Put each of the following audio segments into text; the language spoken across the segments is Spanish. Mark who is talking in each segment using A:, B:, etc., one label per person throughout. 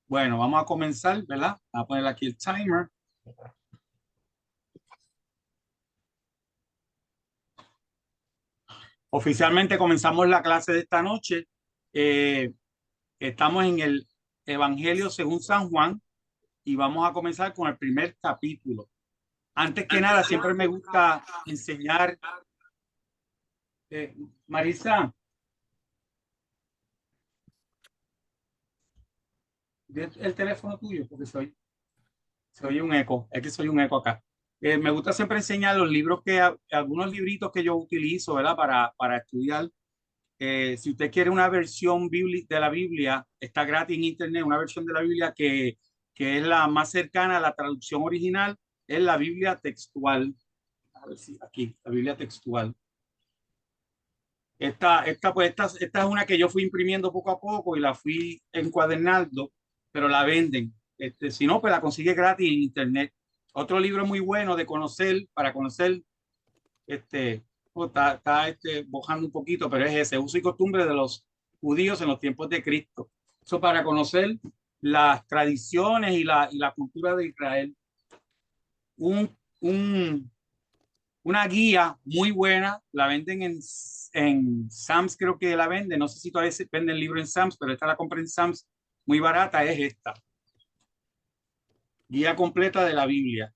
A: Bueno, vamos a comenzar, ¿verdad? Voy a poner aquí el timer. Oficialmente comenzamos la clase de esta noche. Eh, Estamos en el Evangelio según San Juan y vamos a comenzar con el primer capítulo. Antes que nada, siempre me gusta enseñar. eh, Marisa, ¿ves el teléfono tuyo? Porque soy un eco. Es que soy un eco acá. Me gusta siempre enseñar los libros algunos libritos que yo utilizo, ¿verdad? Para estudiar. Si usted quiere una versión de la Biblia, está gratis en internet, una versión de la Biblia que es la más cercana a la traducción original, es la Biblia textual. A ver si aquí, la Biblia textual. Esta es una que yo fui imprimiendo poco a poco y la fui encuadernando, pero la venden. Si no, pues la consigue gratis en internet. Otro libro muy bueno de conocer, para conocer este, bojando un poquito, pero es ese uso y costumbre de los judíos en los tiempos de Cristo. Eso para conocer las tradiciones y la cultura de Israel. Un, un, una guía muy buena, la venden en Sam's, creo que la venden. No sé si todavía se vende el libro en Sam's, pero esta la compré en Sam's, muy barata, es esta. Guía completa de la Biblia.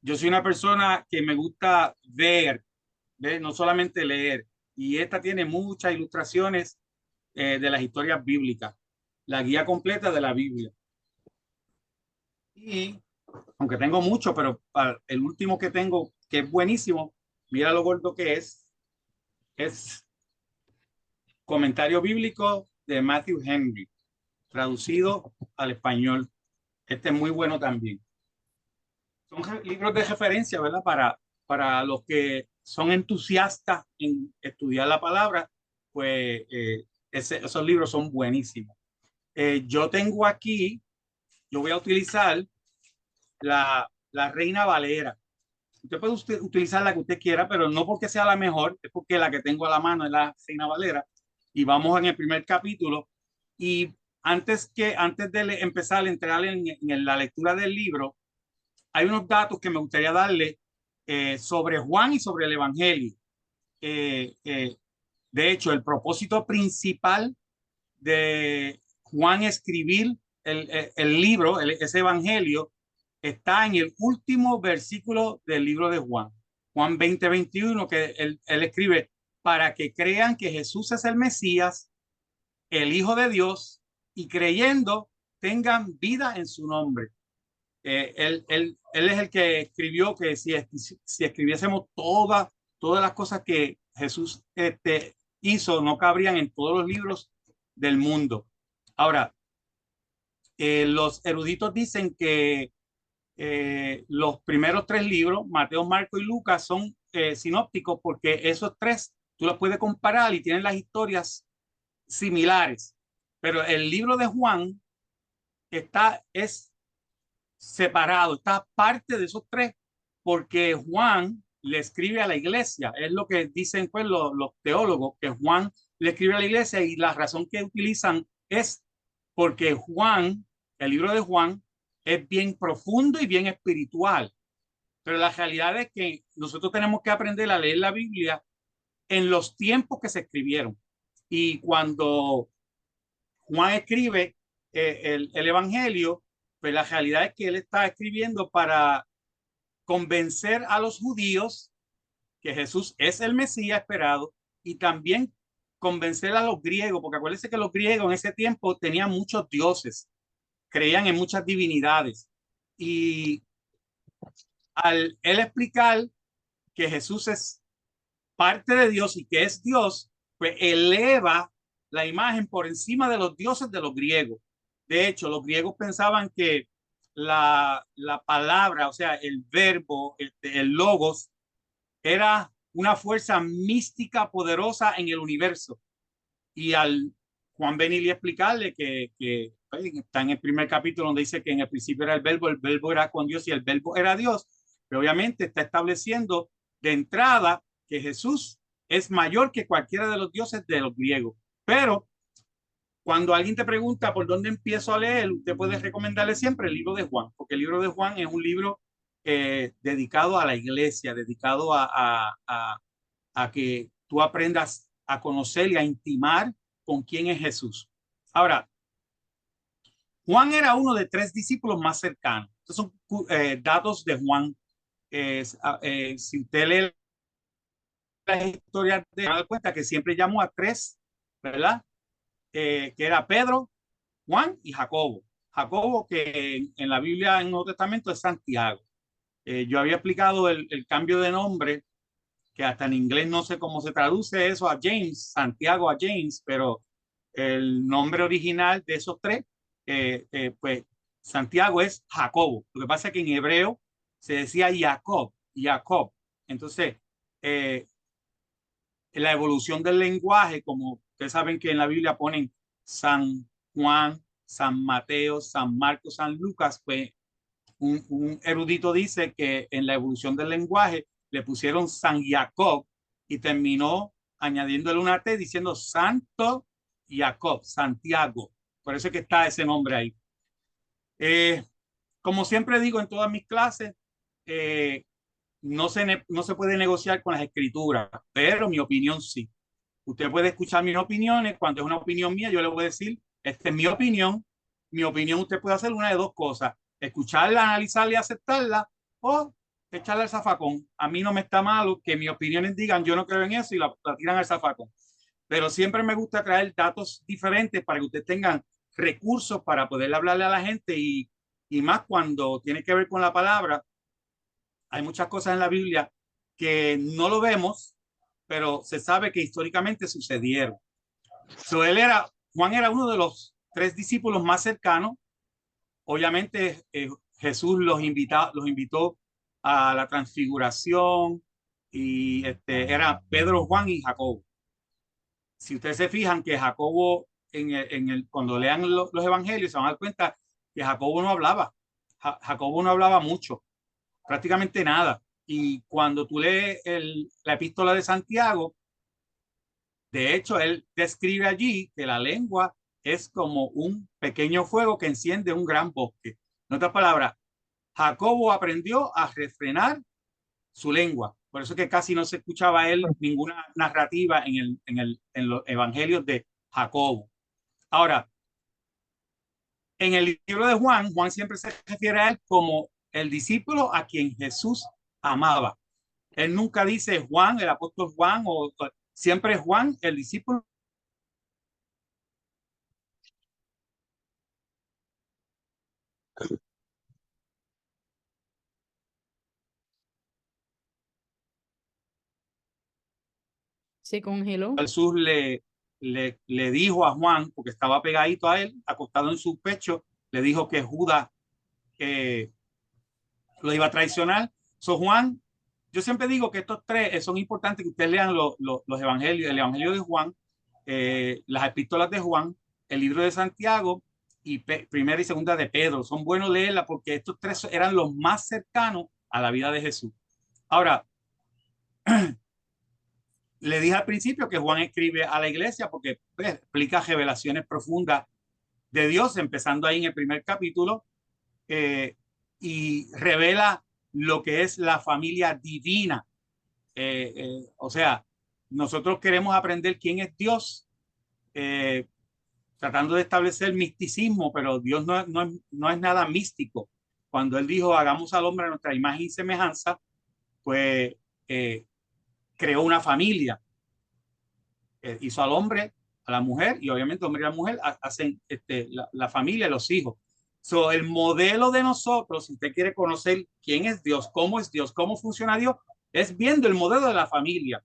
A: Yo soy una persona que me gusta ver, no solamente leer. Y esta tiene muchas ilustraciones de las historias bíblicas, la guía completa de la Biblia. Y aunque tengo mucho, pero para el último que tengo, que es buenísimo, mira lo gordo que es Comentario Bíblico de Matthew Henry, traducido al español. Este es muy bueno también. Son libros de referencia, ¿verdad? Para los que son entusiastas en estudiar la palabra, pues esos libros son buenísimos. Yo tengo aquí, yo voy a utilizar la Reina Valera. Usted puede utilizar la que usted quiera, pero no porque sea la mejor, es porque la que tengo a la mano es la Reina Valera. Y vamos en el primer capítulo. Y antes de empezar a entrar en la lectura del libro, hay unos datos que me gustaría darle sobre Juan y sobre el Evangelio. Eh, eh, de hecho, el propósito principal de Juan escribir el libro, ese evangelio, está en el último versículo del libro de Juan, Juan 20:21, que él escribe, para que crean que Jesús es el Mesías, el Hijo de Dios, y creyendo tengan vida en su nombre. Él es el que escribió que si escribiésemos todas las cosas que Jesús hizo, no cabrían en todos los libros del mundo. Ahora, los eruditos dicen que los primeros tres libros, Mateo, Marco y Lucas, son sinópticos porque esos tres tú los puedes comparar y tienen las historias similares. Pero el libro de Juan es separado, está parte de esos tres, porque Juan le escribe a la iglesia, es lo que dicen pues los teólogos, que Juan le escribe a la iglesia y la razón que utilizan es porque Juan, el libro de Juan, es bien profundo y bien espiritual, pero la realidad es que nosotros tenemos que aprender a leer la Biblia en los tiempos que se escribieron. Y cuando Juan escribe el Evangelio, pues la realidad es que él está escribiendo para convencer a los judíos que Jesús es el Mesías esperado y también convencer a los griegos, porque acuérdense que los griegos en ese tiempo tenían muchos dioses, creían en muchas divinidades. Y al él explicar que Jesús es parte de Dios y que es Dios, pues eleva la imagen por encima de los dioses de los griegos. De hecho, los griegos pensaban que la palabra, o sea, el verbo, el logos, era una fuerza mística poderosa en el universo. Y al Juan venir y explicarle que está en el primer capítulo donde dice que en el principio era el verbo era con Dios y el verbo era Dios, pero obviamente está estableciendo de entrada que Jesús es mayor que cualquiera de los dioses de los griegos. Pero Cuando alguien te pregunta por dónde empiezo a leer, usted puede recomendarle siempre el libro de Juan, porque el libro de Juan es un libro dedicado a la iglesia, dedicado a que tú aprendas a conocer y a intimar con quién es Jesús. Ahora, Juan era uno de 3 discípulos más cercanos. Estos son datos de Juan. Si usted lee las historias, se da cuenta que siempre llamó a 3, ¿verdad? Que era Pedro, Juan y Jacobo. Jacobo, que en la Biblia, en el Nuevo Testamento, es Santiago. Yo había explicado el cambio de nombre, que hasta en inglés no sé cómo se traduce eso a James, Santiago a James, pero el nombre original de esos 3, pues Santiago es Jacobo. Lo que pasa es que en hebreo se decía Jacob, Jacob. Entonces, la evolución del lenguaje, como ustedes saben que en la Biblia ponen San Juan, San Mateo, San Marcos, San Lucas, pues un erudito dice que en la evolución del lenguaje le pusieron San Jacob y terminó añadiéndole una T diciendo Santo Jacob, Santiago. Por eso es que está ese nombre ahí. Como siempre digo en todas mis clases, eh, no se puede negociar con las escrituras, pero mi opinión sí. Usted puede escuchar mis opiniones. Cuando es una opinión mía, yo le voy a decir, esta es mi opinión. Mi opinión, usted puede hacer una de 2 cosas: escucharla, analizarla y aceptarla, o echarla al zafacón. A mí no me está malo que mis opiniones digan, yo no creo en eso, y la tiran al zafacón. Pero siempre me gusta traer datos diferentes para que ustedes tengan recursos para poder hablarle a la gente, y más cuando tiene que ver con la palabra. Hay muchas cosas en la Biblia que no lo vemos, pero se sabe que históricamente sucedieron. So, Juan era uno de los 3 discípulos más cercanos. Obviamente Jesús los invitó a la transfiguración, y era Pedro, Juan y Jacobo. Si ustedes se fijan que Jacobo, cuando lean los evangelios, se van a dar cuenta que Jacobo no hablaba. Jacobo no hablaba mucho, prácticamente nada. Y cuando tú lees la epístola de Santiago, de hecho, él describe allí que la lengua es como un pequeño fuego que enciende un gran bosque. En otras palabras, Jacobo aprendió a refrenar su lengua. Por eso es que casi no se escuchaba él ninguna narrativa en los evangelios de Jacobo. Ahora, en el libro de Juan, Juan siempre se refiere a él como el discípulo a quien Jesús amaba. Él nunca dice Juan, el apóstol Juan, o siempre Juan, el discípulo.
B: Se congeló.
A: Jesús le dijo a Juan, porque estaba pegadito a él, acostado en su pecho, le dijo que Judas lo iba a traicionar. Juan, yo siempre digo que estos 3 son importantes que ustedes lean los evangelios, el evangelio de Juan, las epístolas de Juan, el libro de Santiago y primera y segunda de Pedro. Son buenos leerla porque estos 3 eran los más cercanos a la vida de Jesús. Ahora, le dije al principio que Juan escribe a la iglesia porque pues, explica revelaciones profundas de Dios, empezando ahí en el primer capítulo, y revela lo que es la familia divina. O sea, nosotros queremos aprender quién es Dios, tratando de establecer misticismo, pero Dios no es nada místico. Cuando Él dijo, hagamos al hombre a nuestra imagen y semejanza, pues creó una familia. Hizo al hombre, a la mujer, y obviamente el hombre y la mujer hacen la familia y los hijos. El modelo de nosotros, si usted quiere conocer quién es Dios, cómo funciona Dios, es viendo el modelo de la familia.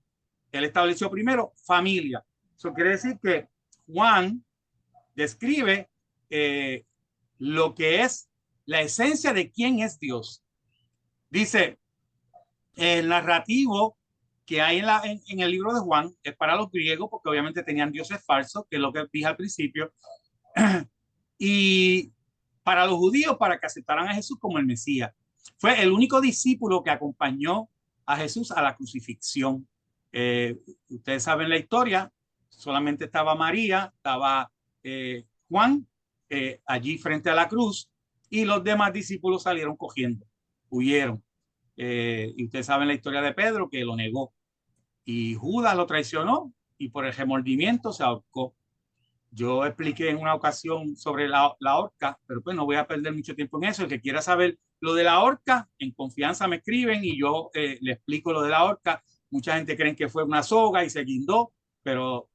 A: Él estableció primero familia. Eso quiere decir que Juan describe lo que es la esencia de quién es Dios. Dice, el narrativo que hay en el libro de Juan es para los griegos, porque obviamente tenían dioses falsos, que es lo que dije al principio, y para los judíos, para que aceptaran a Jesús como el Mesías. Fue el único discípulo que acompañó a Jesús a la crucifixión. Ustedes saben la historia, solamente estaba María, estaba Juan allí frente a la cruz y los demás discípulos salieron cogiendo, huyeron. Y ustedes saben la historia de Pedro, que lo negó. Y Judas lo traicionó y por el remordimiento se ahorcó. Yo expliqué en una ocasión sobre la horca, pero pues no voy a perder mucho tiempo en eso. El que quiera saber lo de la horca, en confianza me escriben y yo le explico lo de la horca. Mucha gente cree que fue una soga y se guindó, pero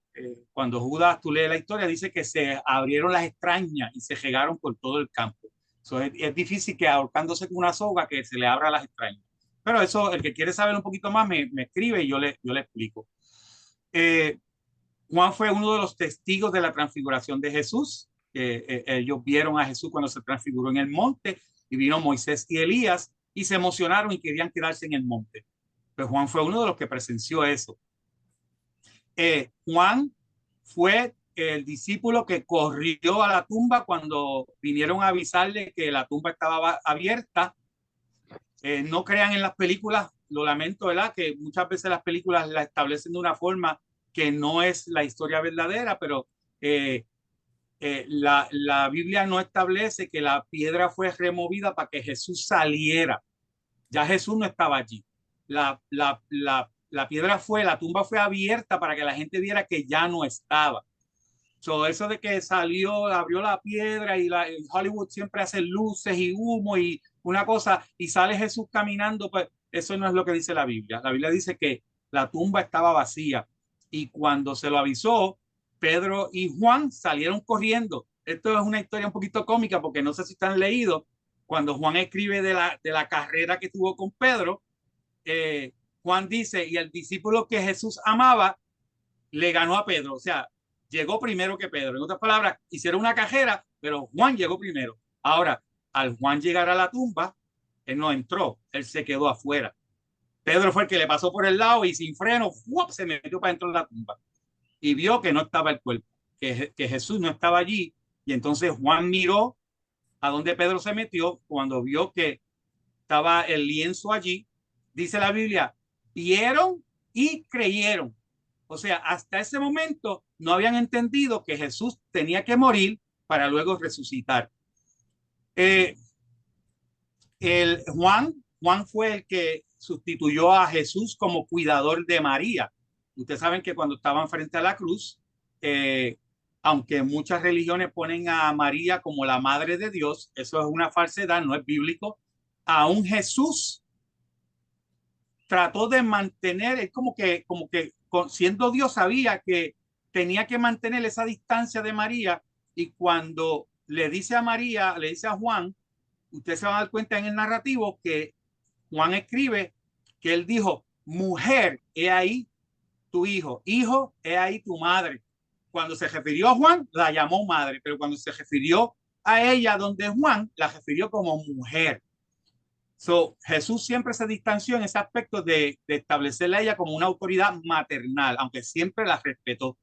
A: cuando Judas, tú lees la historia, dice que se abrieron las extrañas y se regaron por todo el campo. Es difícil que ahorcándose con una soga que se le abra las extrañas. Pero eso, el que quiere saber un poquito más, me escribe y yo le explico. Juan fue uno de los testigos de la transfiguración de Jesús. Ellos vieron a Jesús cuando se transfiguró en el monte y vino Moisés y Elías y se emocionaron y querían quedarse en el monte. Pues Juan fue uno de los que presenció eso. Juan fue el discípulo que corrió a la tumba cuando vinieron a avisarle que la tumba estaba abierta. No crean en las películas, lo lamento, ¿verdad? Que muchas veces las películas la establecen de una forma que no es la historia verdadera, pero la Biblia no establece que la piedra fue removida para que Jesús saliera. Ya Jesús no estaba allí. La piedra la tumba fue abierta para que la gente viera que ya no estaba. Eso de que salió, abrió la piedra y en Hollywood siempre hace luces y humo y una cosa y sale Jesús caminando, pues eso no es lo que dice la Biblia. La Biblia dice que la tumba estaba vacía y cuando se lo avisó, Pedro y Juan salieron corriendo. Esto es una historia un poquito cómica porque no sé si están leído. Cuando Juan escribe de la carrera que tuvo con Pedro, Juan dice, y el discípulo que Jesús amaba le ganó a Pedro, o sea, llegó primero que Pedro. En otras palabras, hicieron una carrera, pero Juan llegó primero. Ahora, al Juan llegar a la tumba, él no entró, él se quedó afuera. Pedro fue el que le pasó por el lado y sin freno ¡fuop! Se metió para dentro de la tumba y vio que no estaba el cuerpo, que Jesús no estaba allí. Y entonces Juan miró a donde Pedro se metió cuando vio que estaba el lienzo allí. Dice la Biblia, vieron y creyeron. O sea, hasta ese momento no habían entendido que Jesús tenía que morir para luego resucitar. Eh, Juan fue el que sustituyó a Jesús como cuidador de María. Ustedes saben que cuando estaban frente a la cruz, aunque muchas religiones ponen a María como la madre de Dios, eso es una falsedad, no es bíblico. Aún Jesús trató de mantener, es como que siendo Dios sabía que tenía que mantener esa distancia de María y cuando le dice a María, le dice a Juan, usted se va a dar cuenta en el narrativo que Juan escribe que él dijo, mujer, he ahí tu hijo, he ahí tu madre. Cuando se refirió a Juan, la llamó madre, pero cuando se refirió a ella, donde Juan, la refirió como mujer. Jesús siempre se distanció en ese aspecto de establecerla a ella como una autoridad maternal, aunque siempre la respetó.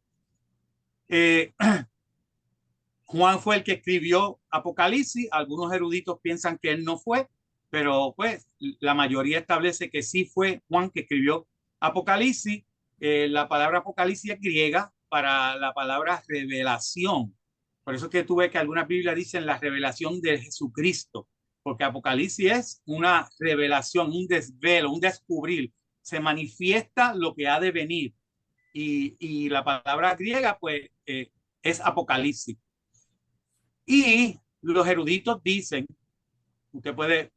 A: Juan fue el que escribió Apocalipsis. Algunos eruditos piensan que él no fue, pero pues la mayoría establece que sí fue Juan que escribió Apocalipsis. La palabra Apocalipsis es griega para la palabra revelación. Por eso es que tú ves que algunas Biblias dicen la revelación de Jesucristo, porque Apocalipsis es una revelación, un desvelo, un descubrir. Se manifiesta lo que ha de venir. Y la palabra griega, pues, es Apocalipsis. Y los eruditos dicen, usted puede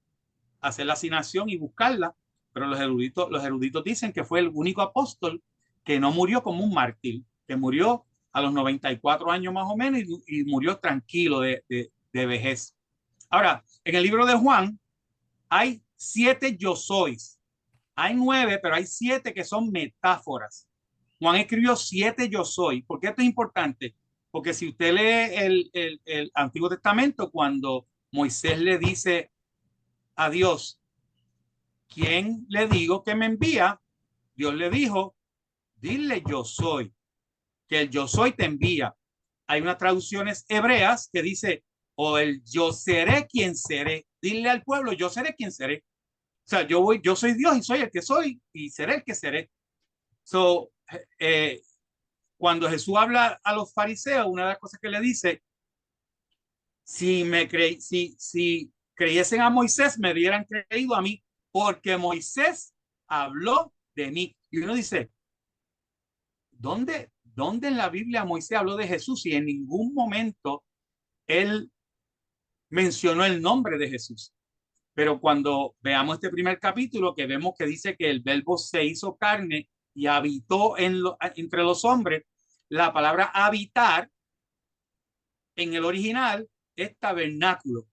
A: hacer la asignación y buscarla, pero los eruditos dicen que fue el único apóstol que no murió como un mártir, que murió a los 94 años más o menos y murió tranquilo de vejez. Ahora, en el libro de Juan hay 7 yo sois. Hay 9, pero hay 7 que son metáforas. Juan escribió 7 yo soy. ¿Por qué esto es importante? Porque si usted lee el Antiguo Testamento, cuando Moisés le dice a Dios, ¿quién le digo que me envía? Dios le dijo, dile yo soy, que el yo soy te envía. Hay unas traducciones hebreas que dice, o el yo seré quien seré. Dile al pueblo, yo seré quien seré. O sea, yo soy Dios y soy el que soy y seré el que seré. cuando Jesús habla a los fariseos, una de las cosas que le dice, si creyesen a Moisés, me hubieran creído a mí, porque Moisés habló de mí. Y uno dice, ¿dónde en la Biblia Moisés habló de Jesús? Y en ningún momento él mencionó el nombre de Jesús. Pero cuando veamos este primer capítulo, que vemos que dice que el verbo se hizo carne y habitó entre los hombres, la palabra habitar en el original es tabernáculo.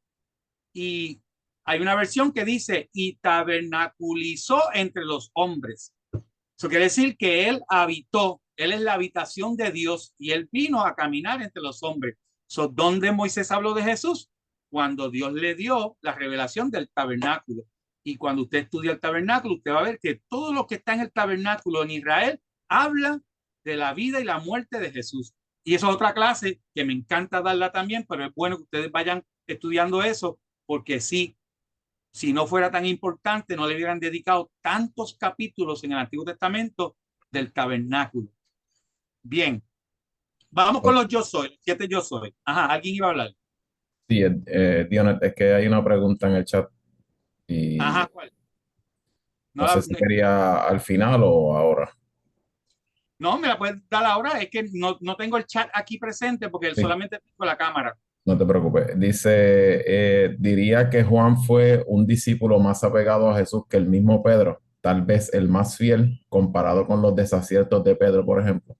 A: Y hay una versión que dice y tabernaculizó entre los hombres. Eso quiere decir que él habitó, él es la habitación de Dios y él vino a caminar entre los hombres. ¿Dónde Moisés habló de Jesús? Cuando Dios le dio la revelación del tabernáculo. Y cuando usted estudia el tabernáculo, usted va a ver que todo lo que está en el tabernáculo en Israel habla de la vida y la muerte de Jesús. Y eso es otra clase que me encanta darla también, pero es bueno que ustedes vayan estudiando eso, porque sí, si no fuera tan importante, no le hubieran dedicado tantos capítulos en el Antiguo Testamento del tabernáculo. Bien, vamos con los yo soy, 7 yo soy. Ajá, alguien iba a hablar.
C: Sí, Dionet, es que hay una pregunta en el chat y
A: Ajá, ¿cuál?
C: no
A: No,
C: sé si quería al final o ahora.
A: no, me la puedes dar ahora. Es que no tengo el chat aquí presente porque
C: Sí,
A: solamente tengo la cámara.
C: no te preocupes. Dice, diría que Juan fue un discípulo más apegado a Jesús que el mismo Pedro, tal vez el más fiel comparado con los desaciertos de Pedro, por ejemplo.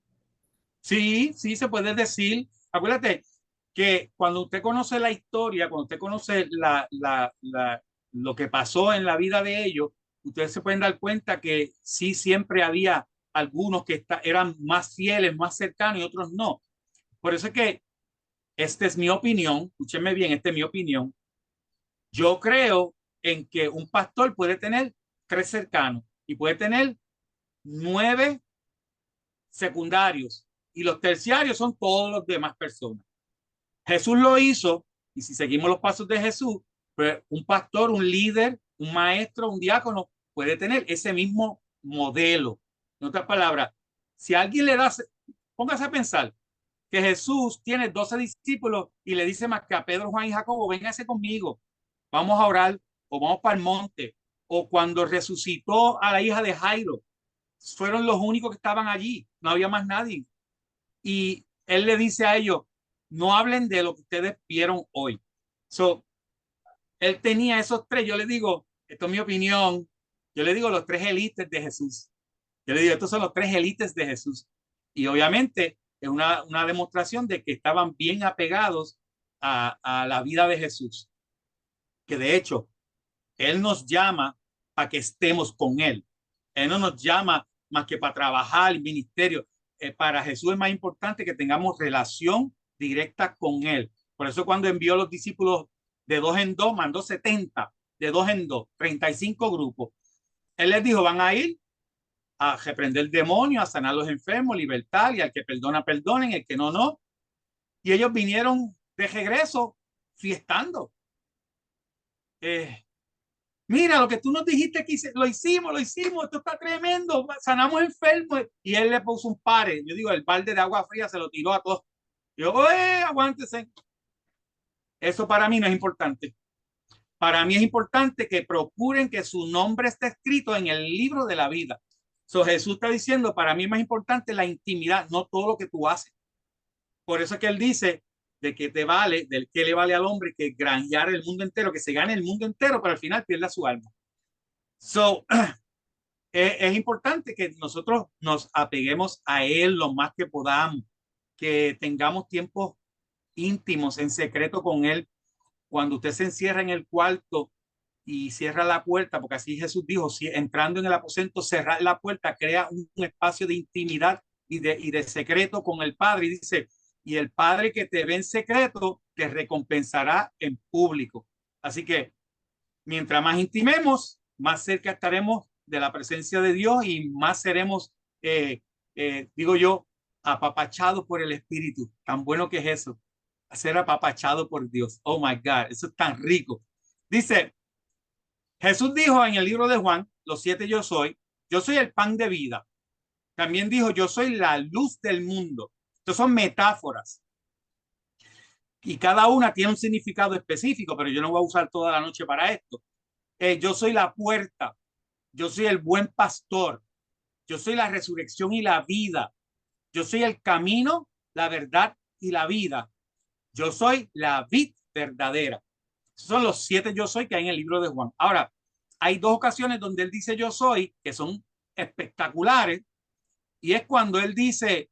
A: Sí, sí, se puede decir. Acuérdate que cuando usted conoce la historia, cuando usted conoce lo que pasó en la vida de ellos, ustedes se pueden dar cuenta que sí, siempre había algunos que eran más fieles, más cercanos y otros no. Por eso es que esta es mi opinión, escúchenme bien, esta es mi opinión. Yo creo en que un pastor puede tener 3 cercanos y puede tener 9 secundarios y los terciarios son todos los demás personas. Jesús lo hizo y si seguimos los pasos de Jesús, pues un pastor, un líder, un maestro, un diácono puede tener ese mismo modelo. En otras palabras, si alguien le da, póngase a pensar que Jesús tiene 12 discípulos y le dice más que a Pedro, Juan y Jacobo, vénganse conmigo, vamos a orar o vamos para el monte. O cuando resucitó a la hija de Jairo, fueron los únicos que estaban allí, no había más nadie. Y él le dice a ellos, no hablen de lo que ustedes vieron hoy. Él tenía esos 3, yo le digo, esto es mi opinión, yo le digo los 3 élites de Jesús. Yo le digo, estos son los 3 élites de Jesús. Y obviamente es una demostración de que estaban bien apegados a la vida de Jesús. Que de hecho, Él nos llama para que estemos con Él. Él no nos llama más que para trabajar el ministerio. Para Jesús es más importante que tengamos relación directa con Él. Por eso cuando envió a los discípulos de 2 en 2, mandó 70, de 2 en 2, 35 grupos. Él les dijo, van a ir a reprender el demonio, a sanar a los enfermos, libertad, y al que perdona, perdonen, el que no, no. Y ellos vinieron de regreso fiestando. Mira, lo que tú nos dijiste que lo hicimos, esto está tremendo, sanamos enfermos. Y él le puso un pare. Yo digo, el balde de agua fría se lo tiró a todos. Yo, aguántese. Eso para mí no es importante. Para mí es importante que procuren que su nombre esté escrito en el libro de la vida. Jesús está diciendo, para mí es más importante la intimidad, no todo lo que tú haces. Por eso es que él dice, de que te vale, del que le vale al hombre que granjear el mundo entero, que se gane el mundo entero, pero al final pierda su alma. Es importante que nosotros nos apeguemos a él lo más que podamos, que tengamos tiempos íntimos en secreto con él. Cuando usted se encierra en el cuarto y cierra la puerta, porque así Jesús dijo, si entrando en el aposento, cerrar la puerta, crea un espacio de intimidad y de secreto con el Padre. Y dice, y el Padre que te ve en secreto, te recompensará en público. Así que mientras más intimemos, más cerca estaremos de la presencia de Dios y más seremos, digo yo, apapachados por el Espíritu. Tan bueno que es eso, ser apapachado por Dios. Oh my God, eso es tan rico. Dice, Jesús dijo en el libro de Juan, los 7 yo soy el pan de vida. También dijo, yo soy la luz del mundo. Estas son metáforas. Y cada una tiene un significado específico, pero yo no voy a usar toda la noche para esto. Yo soy la puerta. Yo soy el buen pastor. Yo soy la resurrección y la vida. Yo soy el camino, la verdad y la vida. Yo soy la vid verdadera. Esos son los 7 yo soy que hay en el libro de Juan. Ahora, hay 2 ocasiones donde él dice yo soy, que son espectaculares, y es cuando él dice,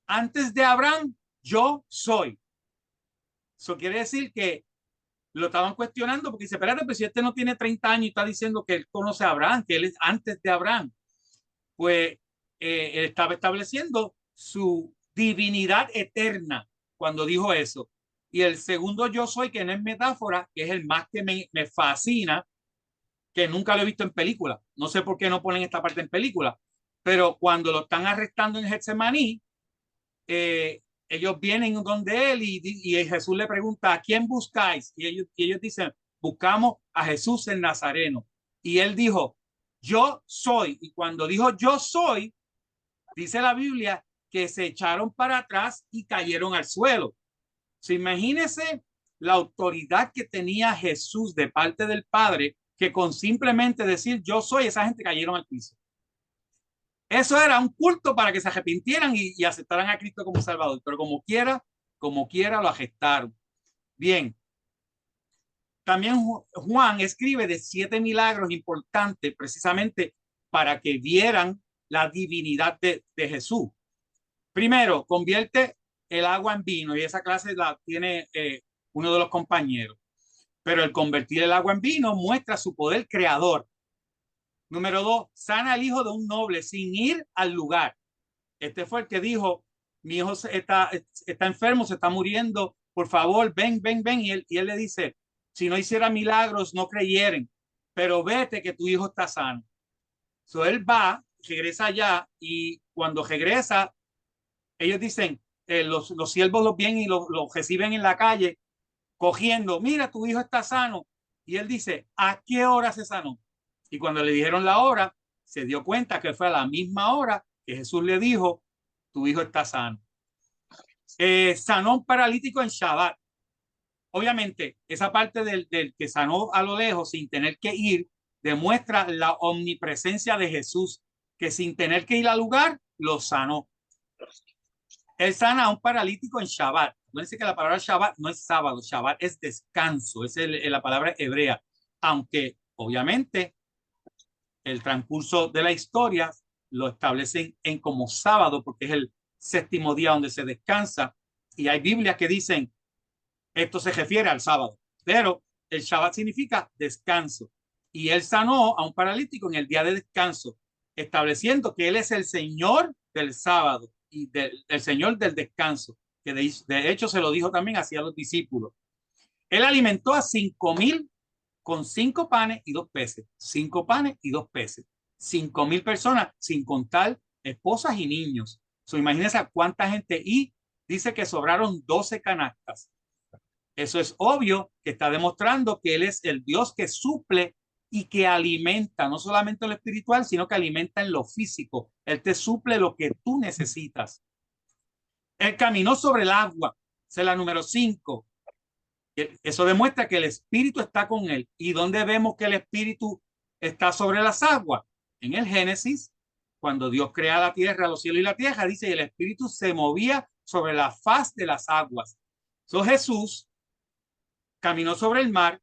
A: antes de Abraham, yo soy. Eso quiere decir que lo estaban cuestionando porque dice, espérate, pero si este no tiene 30 años y está diciendo que él conoce a Abraham, que él es antes de Abraham, pues él estaba estableciendo su divinidad eterna cuando dijo eso. Y el segundo yo soy, que no es metáfora, que es el más que me fascina, que nunca lo he visto en película. No sé por qué no ponen esta parte en película, pero cuando lo están arrestando en Getsemaní, ellos vienen donde él y Jesús le pregunta, ¿a quién buscáis? Y ellos dicen, buscamos a Jesús el Nazareno. Y él dijo, yo soy. Y cuando dijo yo soy, dice la Biblia que se echaron para atrás y cayeron al suelo. So, imagínense la autoridad que tenía Jesús de parte del Padre, que con simplemente decir yo soy, esa gente cayeron al piso. Eso era un culto para que se arrepintieran y aceptaran a Cristo como Salvador, pero como quiera lo gestaron. Bien, también Juan escribe de 7 milagros importantes precisamente para que vieran la divinidad de Jesús. Primero, convierte el agua en vino, y esa clase la tiene uno de los compañeros. Pero el convertir el agua en vino muestra su poder creador. Número 2, sana al hijo de un noble sin ir al lugar. Este fue el que dijo, mi hijo está enfermo, se está muriendo, por favor, ven. Y él le dice, si no hiciera milagros, no creyeren, pero vete que tu hijo está sano. So, él va, regresa allá, y cuando regresa, ellos dicen, los siervos los vienen y los reciben en la calle, cogiendo, mira, tu hijo está sano. Y él dice, ¿a qué hora se sanó? Y cuando le dijeron la hora, se dio cuenta que fue a la misma hora que Jesús le dijo, tu hijo está sano. Sanó un paralítico en Shabbat. Obviamente, esa parte del que sanó a lo lejos sin tener que ir, demuestra la omnipresencia de Jesús, que sin tener que ir al lugar, lo sanó. Él sana a un paralítico en Shabbat. Acuérdense que la palabra Shabbat no es sábado, Shabbat es descanso, es la palabra hebrea, aunque obviamente el transcurso de la historia lo establecen en como sábado porque es el 7º día donde se descansa, y hay Biblias que dicen esto se refiere al sábado, pero el Shabbat significa descanso, y él sanó a un paralítico en el día de descanso, estableciendo que él es el Señor del sábado y el Señor del descanso, que de hecho se lo dijo también hacia los discípulos. Él alimentó a 5,000 con 5 panes y 2 peces. 5 panes y 2 peces. 5,000 personas, sin contar esposas y niños. So, imagínense a cuánta gente. Y dice que sobraron 12 canastas. Eso es obvio que está demostrando que Él es el Dios que suple y que alimenta, no solamente lo espiritual, sino que alimenta en lo físico. Él te suple lo que tú necesitas. Él caminó sobre el agua. Esa es la número 5. Eso demuestra que el Espíritu está con él. ¿Y dónde vemos que el Espíritu está sobre las aguas? En el Génesis, cuando Dios crea la tierra, los cielos y la tierra, dice, y el Espíritu se movía sobre la faz de las aguas. So, Jesús caminó sobre el mar,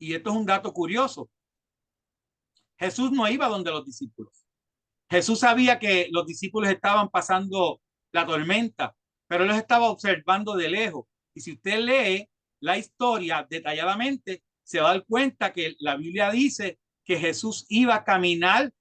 A: y esto es un dato curioso. Jesús no iba donde los discípulos. Jesús sabía que los discípulos estaban pasando la tormenta, pero él los estaba observando de lejos. Y si usted lee la historia detalladamente, se va a dar cuenta que la Biblia dice que Jesús iba a caminar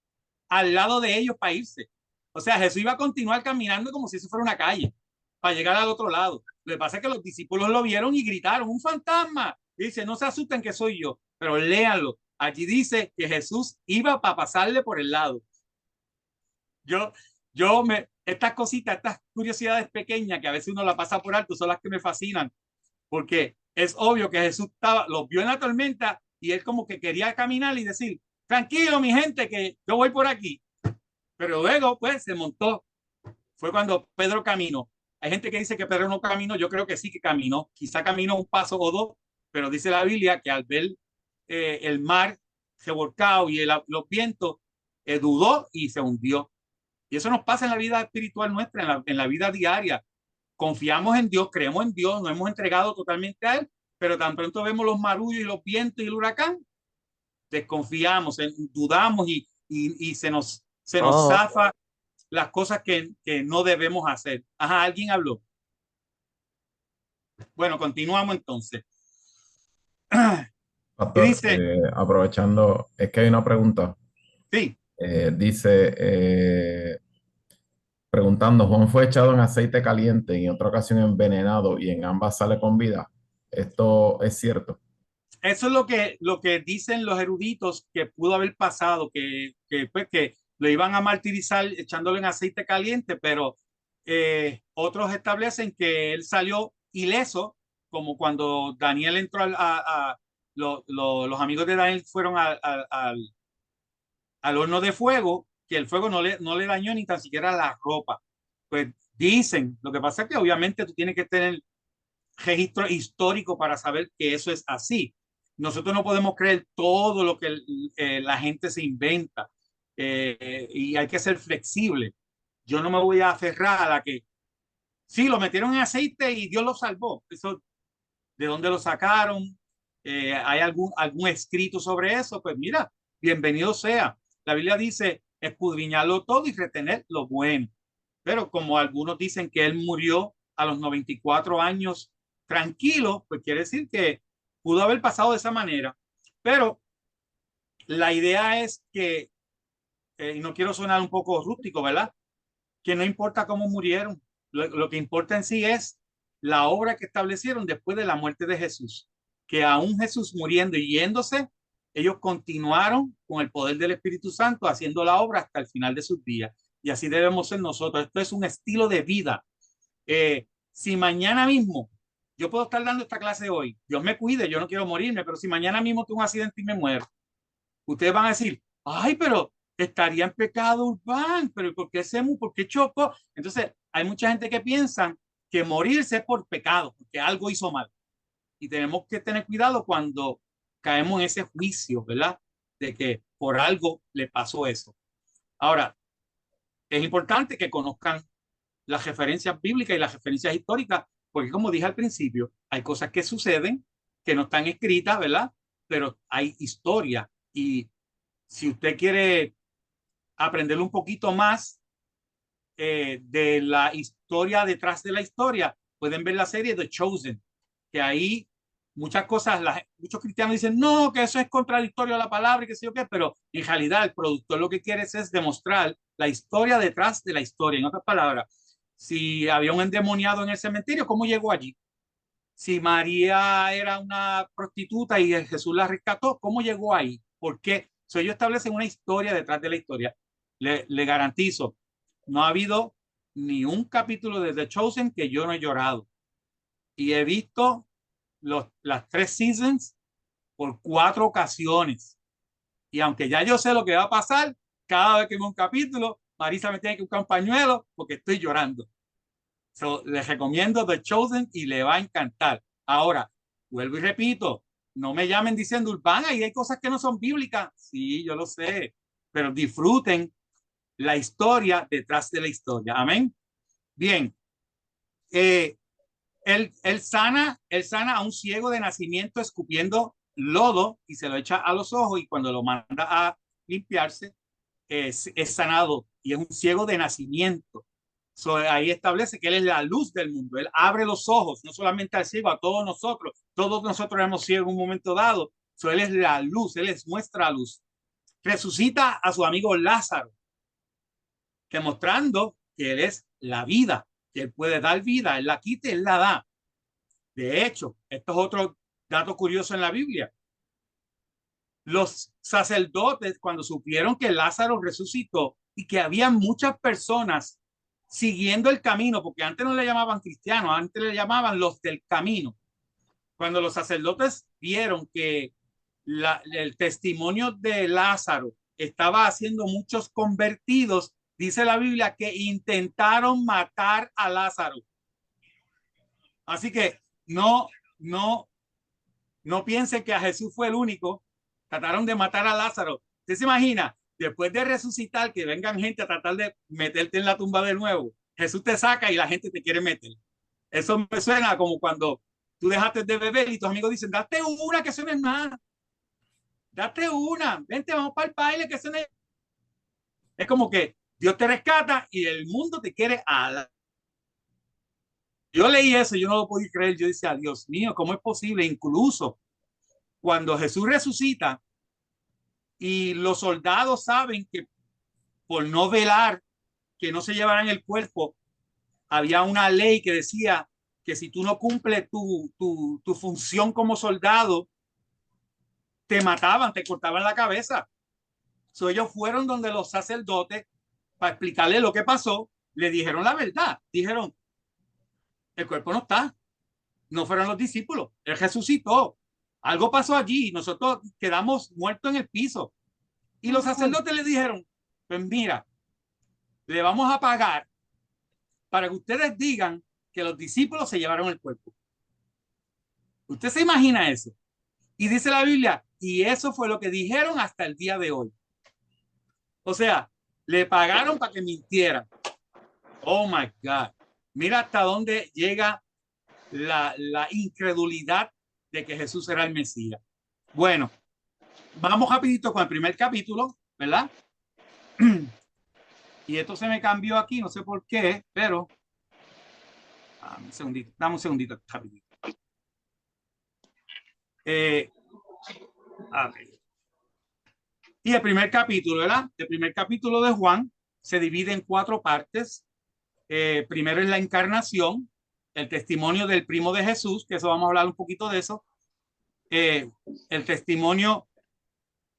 A: al lado de ellos para irse. O sea, Jesús iba a continuar caminando como si eso fuera una calle para llegar al otro lado. Lo que pasa es que los discípulos lo vieron y gritaron, ¡un fantasma! Y dice, no se asusten que soy yo, pero léanlo. Allí dice que Jesús iba para pasarle por el lado. Estas cositas, estas curiosidades pequeñas que a veces uno la pasa por alto, son las que me fascinan, porque es obvio que Jesús los vio en la tormenta y él como que quería caminar y decir, tranquilo mi gente, que yo voy por aquí. Pero luego, pues, se montó. Fue cuando Pedro caminó. Hay gente que dice que Pedro no caminó. Yo creo que sí que caminó. Quizá caminó un paso o dos, pero dice la Biblia que al ver el mar revolcado y los vientos, dudó y se hundió. Y eso nos pasa en la vida espiritual nuestra, en la vida diaria. Confiamos en Dios, creemos en Dios, nos hemos entregado totalmente a Él, pero tan pronto vemos los marullos y los vientos y el huracán, desconfiamos, dudamos y se nos
D: Oh,
A: zafa las cosas que no debemos hacer. Ajá, alguien habló. Bueno, continuamos entonces. Y
C: Pastor,
A: dice,
C: aprovechando, es que hay una pregunta.
A: sí,
C: Dice, preguntando, Juan fue echado en aceite caliente y en otra ocasión envenenado y en ambas sale con vida. ¿Esto es cierto?
A: eso es lo que dicen los eruditos que pudo haber pasado, pues, que lo iban a martirizar echándolo en aceite caliente, pero otros establecen que él salió ileso, como cuando Daniel entró los amigos de Daniel fueron al horno de fuego, que el fuego no le dañó ni tan siquiera la ropa. Pues dicen, lo que pasa es que obviamente tú tienes que tener registro histórico para saber que eso es así. Nosotros no podemos creer todo lo que la gente se inventa y hay que ser flexible. Yo no me voy a aferrar a la que sí lo metieron en aceite y Dios lo salvó. Eso, ¿de dónde lo sacaron? ¿Hay algún escrito sobre eso? Pues mira, bienvenido sea. La Biblia dice escudriñarlo todo y retener lo bueno. Pero como algunos dicen que él murió a los 94 años tranquilo, pues quiere decir que pudo haber pasado de esa manera. Pero la idea es que, y no quiero sonar un poco rústico, ¿verdad? Que no importa cómo murieron, lo que importa en sí es la obra que establecieron después de la muerte de Jesús. Que aún Jesús muriendo y yéndose, ellos continuaron con el poder del Espíritu Santo haciendo la obra hasta el final de sus días. Y así debemos ser nosotros. Esto es un estilo de vida. Si mañana mismo yo puedo estar dando esta clase hoy, Dios me cuide, yo no quiero morirme, pero si mañana mismo tengo un accidente y me muero, ustedes van a decir, ay, pero estaría en pecado Urbán, pero ¿por qué se por qué chocó? Entonces, hay mucha gente que piensa que morirse es por pecado, porque algo hizo mal. Y tenemos que tener cuidado cuando caemos en ese juicio, ¿verdad? De que por algo le pasó eso. Ahora, es importante que conozcan las referencias bíblicas y las referencias históricas, porque como dije al principio, hay cosas que suceden que no están escritas, ¿verdad? Pero hay historia y si usted quiere aprender un poquito más de la historia detrás de la historia, pueden ver la serie The Chosen, que ahí muchas cosas, muchos cristianos dicen, no, que eso es contradictorio a la palabra y que sé yo qué, pero en realidad el productor lo que quiere es demostrar la historia detrás de la historia. En otras palabras, si había un endemoniado en el cementerio, ¿cómo llegó allí? Si María era una prostituta y Jesús la rescató, ¿cómo llegó ahí? ¿Por qué? So, ellos establecen una historia detrás de la historia. Le garantizo, no ha habido ni un capítulo de The Chosen que yo no he llorado. Y he visto las 3 seasons por 4 ocasiones. Y aunque ya yo sé lo que va a pasar, cada vez que veo un capítulo, Marisa me tiene que buscar un pañuelo porque estoy llorando. So, les recomiendo The Chosen y le va a encantar. Ahora, vuelvo y repito, no me llamen diciendo Urbana y hay cosas que no son bíblicas. Sí, yo lo sé, pero disfruten la historia detrás de la historia. Amén. Bien, eh, él sana a un ciego de nacimiento escupiendo lodo y se lo echa a los ojos y cuando lo manda a limpiarse es sanado y es un ciego de nacimiento. So, ahí establece que Él es la luz del mundo. Él abre los ojos, no solamente al ciego, a todos nosotros. Todos nosotros hemos ciego en un momento dado. So, Él es la luz, Él es nuestra luz. Resucita a su amigo Lázaro, demostrando que Él es la vida, que Él puede dar vida, Él la quita, Él la da. De hecho, esto es otro dato curioso en la Biblia. Los sacerdotes, cuando supieron que Lázaro resucitó y que había muchas personas siguiendo el camino, porque antes no le llamaban cristianos, antes le llamaban los del camino. Cuando los sacerdotes vieron que el testimonio de Lázaro estaba haciendo muchos convertidos, dice la Biblia que intentaron matar a Lázaro. Así que no piensen que a Jesús fue el único. Trataron de matar a Lázaro. ¿Usted se imagina? Después de resucitar, que vengan gente a tratar de meterte en la tumba de nuevo. Jesús te saca y la gente te quiere meter. Eso me suena como cuando tú dejaste de beber y tus amigos dicen, date una, que eso no es nada. Date una, vente, vamos para el baile, que eso no es. Es como que Dios te rescata y el mundo te quiere a la... Yo leí eso, yo no lo podía creer. Yo decía, Dios mío, ¿cómo es posible? Incluso cuando Jesús resucita y los soldados saben que por no velar, que no se llevaran el cuerpo, había una ley que decía que si tú no cumples tu función como soldado, te mataban, te cortaban la cabeza. So, ellos fueron donde los sacerdotes para explicarle lo que pasó. Le dijeron la verdad. Dijeron, el cuerpo no está. No fueron los discípulos. Él resucitó. Algo pasó allí. Nosotros quedamos muertos en el piso. Y los sacerdotes le dijeron, pues mira, le vamos a pagar para que ustedes digan que los discípulos se llevaron el cuerpo. ¿Usted se imagina eso? Y dice la Biblia, y eso fue lo que dijeron hasta el día de hoy. O sea, le pagaron para que mintiera. Oh my God. Mira hasta dónde llega la incredulidad de que Jesús era el Mesías. Bueno, vamos rapidito con el primer capítulo, ¿verdad? Y esto se me cambió aquí, no sé por qué, pero dame un segundito, rapidito. Y el primer capítulo, ¿verdad? El primer capítulo de Juan se divide en 4 partes. Primero es la encarnación, el testimonio del primo de Jesús, que eso vamos a hablar un poquito de eso. El testimonio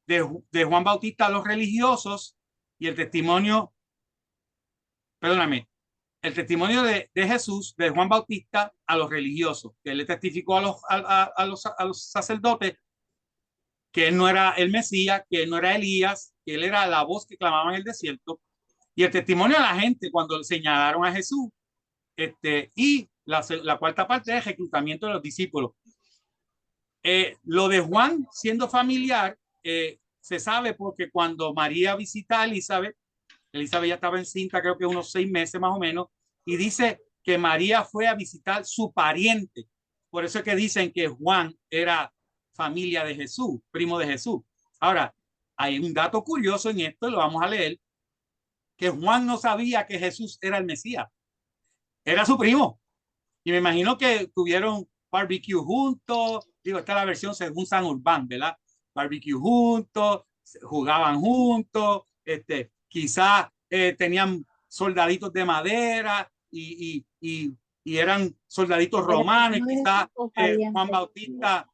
A: de Juan Bautista a los religiosos y el testimonio, perdóname, el testimonio de Jesús, de Juan Bautista a los religiosos, que él le testificó a los sacerdotes que él no era el Mesías, que él no era Elías, que él era la voz que clamaba en el desierto, y el testimonio a la gente cuando señalaron a Jesús, y la cuarta parte es el reclutamiento de los discípulos. Lo de Juan siendo familiar se sabe porque cuando María visita a Elizabeth ya estaba encinta, creo que unos 6 meses más o menos, y dice que María fue a visitar su pariente. Por eso es que dicen que Juan era familia de Jesús, primo de Jesús. Ahora, hay un dato curioso en esto, lo vamos a leer, que Juan no sabía que Jesús era el Mesías, era su primo. Y me imagino que tuvieron barbecue juntos, digo, esta es la versión según San Urbán, ¿verdad? Barbecue juntos, jugaban juntos, quizás tenían soldaditos de madera y eran soldaditos romanos, y quizás Juan Bautista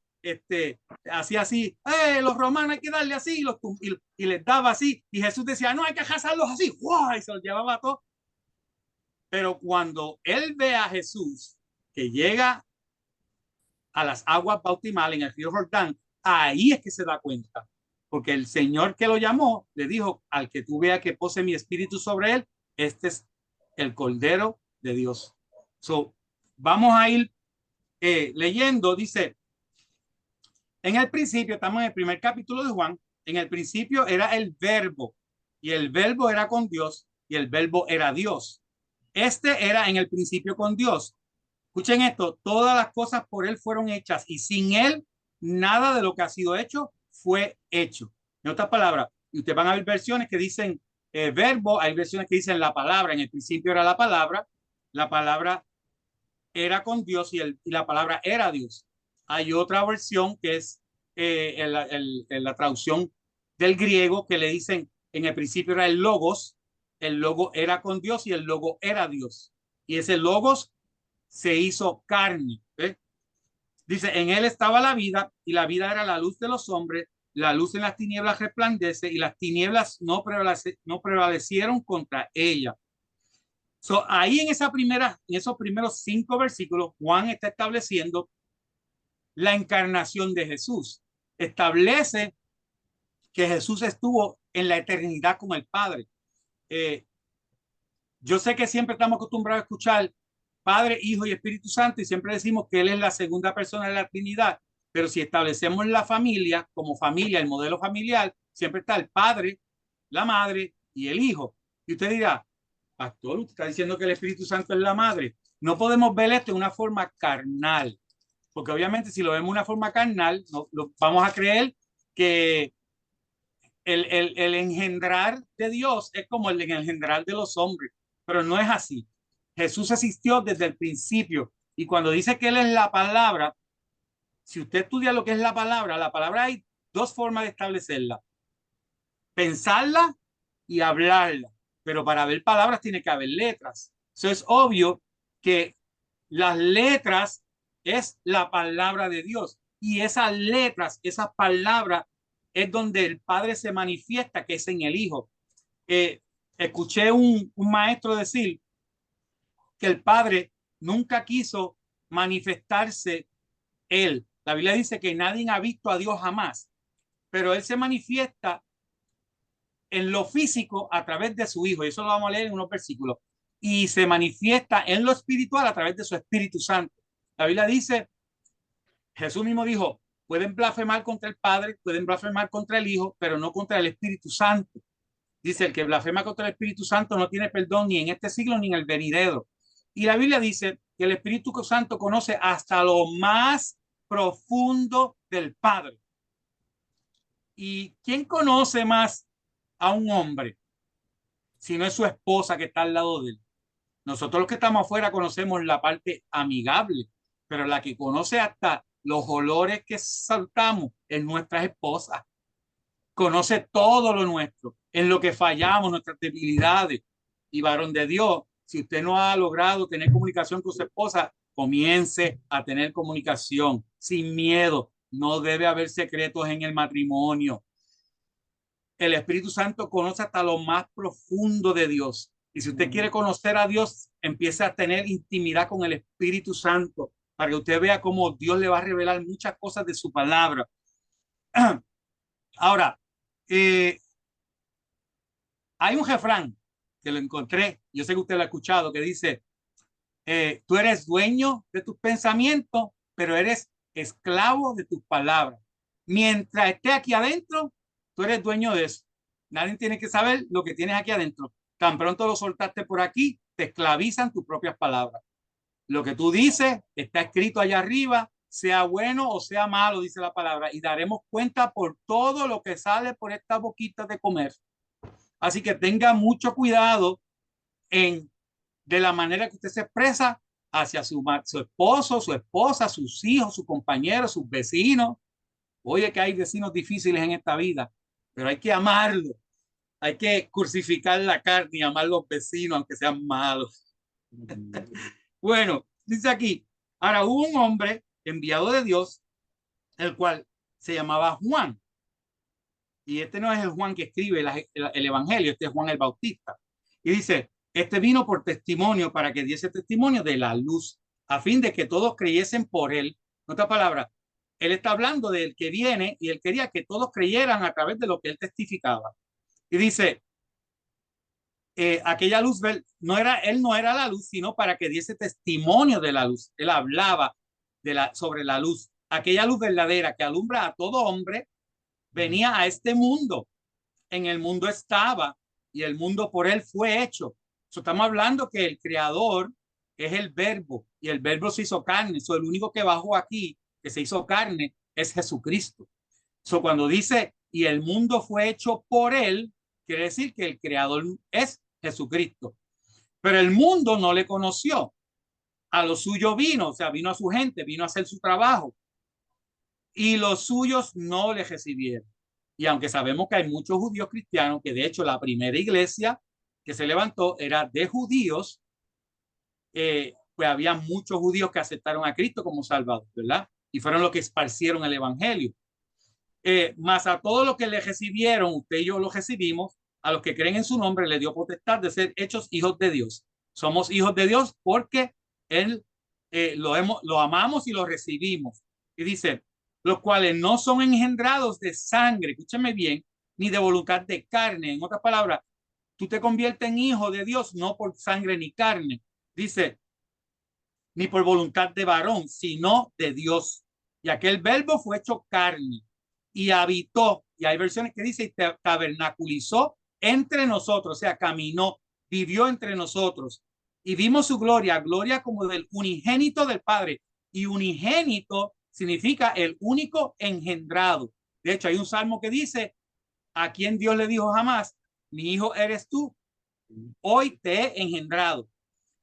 A: hacía así, los romanos hay que darle así, y les daba así, y Jesús decía, no, hay que cazarlos así, ¡wow! Y se los llevaba a todos. Pero cuando él ve a Jesús que llega a las aguas bautismales en el río Jordán, ahí es que se da cuenta, porque el Señor que lo llamó le dijo, al que tú veas que pose mi espíritu sobre él, este es el Cordero de Dios. So, vamos a ir leyendo, dice, en el principio, estamos en el primer capítulo de Juan, en el principio era el verbo, y el verbo era con Dios, y el verbo era Dios. Era en el principio con Dios. Escuchen esto, todas las cosas por él fueron hechas y sin él nada de lo que ha sido hecho fue hecho. En otras palabras, y ustedes van a ver versiones que dicen verbo, hay versiones que dicen la palabra, en el principio era la palabra era con Dios y la palabra era Dios. Hay otra versión que es la traducción del griego que le dicen en el principio era el logos era con Dios y el logo era Dios. Y ese logos se hizo carne. Dice, en él estaba la vida y la vida era la luz de los hombres. La luz en las tinieblas resplandece y las tinieblas no prevalecieron contra ella. So, ahí en esos primeros 5 versículos, Juan está estableciendo la encarnación de Jesús. Establece que Jesús estuvo en la eternidad con el Padre. Yo sé que siempre estamos acostumbrados a escuchar Padre, Hijo y Espíritu Santo y siempre decimos que Él es la segunda persona de la Trinidad, pero si establecemos la familia como familia, el modelo familiar, siempre está el Padre, la Madre y el Hijo. Y usted dirá, Pastor, usted está diciendo que el Espíritu Santo es la Madre. No podemos ver esto de una forma carnal, porque obviamente si lo vemos de una forma carnal, vamos a creer que el engendrar de Dios es como el engendrar de los hombres, pero no es así. Jesús existió desde el principio y cuando dice que Él es la palabra, si usted estudia lo que es la palabra hay dos formas de establecerla, pensarla y hablarla, pero para ver palabras tiene que haber letras. Eso es obvio que las letras es la palabra de Dios y esas letras, esas palabras es donde el Padre se manifiesta, que es en el Hijo. Eh, Escuché un maestro decir que el Padre nunca quiso manifestarse él. La Biblia dice que nadie ha visto a Dios jamás, pero Él se manifiesta en lo físico a través de su Hijo, y eso lo vamos a leer en unos versículos, y se manifiesta en lo espiritual a través de su Espíritu Santo. La Biblia dice, Jesús mismo dijo, pueden blasfemar contra el Padre, pueden blasfemar contra el Hijo, pero no contra el Espíritu Santo. Dice, el que blasfema contra el Espíritu Santo no tiene perdón ni en este siglo ni en el venidero. Y la Biblia dice que el Espíritu Santo conoce hasta lo más profundo del Padre. ¿Y quién conoce más a un hombre si no es su esposa que está al lado de él? Nosotros los que estamos afuera conocemos la parte amigable, pero la que conoce hasta los olores que saltamos es nuestra esposa. Conoce todo lo nuestro, en lo que fallamos, nuestras debilidades. Y varón de Dios, si usted no ha logrado tener comunicación con su esposa, comience a tener comunicación sin miedo. No debe haber secretos en el matrimonio. El Espíritu Santo conoce hasta lo más profundo de Dios. Y si usted quiere conocer a Dios, empiece a tener intimidad con el Espíritu Santo para que usted vea cómo Dios le va a revelar muchas cosas de su palabra. Ahora, hay un refrán que lo encontré, yo sé que usted lo ha escuchado, que dice, tú eres dueño de tus pensamientos, pero eres esclavo de tus palabras. Mientras esté aquí adentro, tú eres dueño de eso. Nadie tiene que saber lo que tienes aquí adentro. Tan pronto lo soltaste por aquí, te esclavizan tus propias palabras. Lo que tú dices está escrito allá arriba, sea bueno o sea malo, dice la palabra, y daremos cuenta por todo lo que sale por esta boquita de comer. Así que tenga mucho cuidado de la manera que usted se expresa hacia su esposo, su esposa, sus hijos, sus compañeros, sus vecinos. Oye, que hay vecinos difíciles en esta vida, pero hay que amarlos. Hay que crucificar la carne y amar a los vecinos, aunque sean malos. Bueno, dice aquí, ahora hubo un hombre enviado de Dios, el cual se llamaba Juan. Y este no es el Juan que escribe el Evangelio, este es Juan el Bautista. Y dice, este vino por testimonio para que diese testimonio de la luz, a fin de que todos creyesen por él. En otras palabras, él está hablando del que viene y él quería que todos creyeran a través de lo que él testificaba. Y dice, aquella luz, él no era la luz, sino para que diese testimonio de la luz. Él hablaba sobre la luz. Aquella luz verdadera que alumbra a todo hombre venía a este mundo. En el mundo estaba y el mundo por él fue hecho. Estamos hablando que el creador es el verbo y el verbo se hizo carne. El único que bajó aquí, que se hizo carne, es Jesucristo. Cuando dice y el mundo fue hecho por él, quiere decir que el creador es Jesucristo. Pero el mundo no le conoció. A lo suyo vino, o sea, vino a su gente, vino a hacer su trabajo. Y los suyos no le recibieron. Y aunque sabemos que hay muchos judíos cristianos, que de hecho la primera iglesia que se levantó era de judíos, pues había muchos judíos que aceptaron a Cristo como Salvador, ¿verdad? Y fueron los que esparcieron el evangelio. Más a todos los que le recibieron, usted y yo lo recibimos, a los que creen en su nombre le dio potestad de ser hechos hijos de Dios. Somos hijos de Dios porque él lo amamos y lo recibimos. Y dice, los cuales no son engendrados de sangre, escúchame bien, ni de voluntad de carne. En otras palabras, tú te conviertes en hijo de Dios, no por sangre ni carne. Dice, ni por voluntad de varón, sino de Dios. Y aquel verbo fue hecho carne y habitó. Y hay versiones que dice, tabernaculizó entre nosotros, o sea, caminó, vivió entre nosotros. Y vimos su gloria, gloria como del unigénito del Padre. Y unigénito significa el único engendrado. De hecho, hay un salmo que dice, a quien Dios le dijo jamás, mi hijo eres tú, hoy te he engendrado.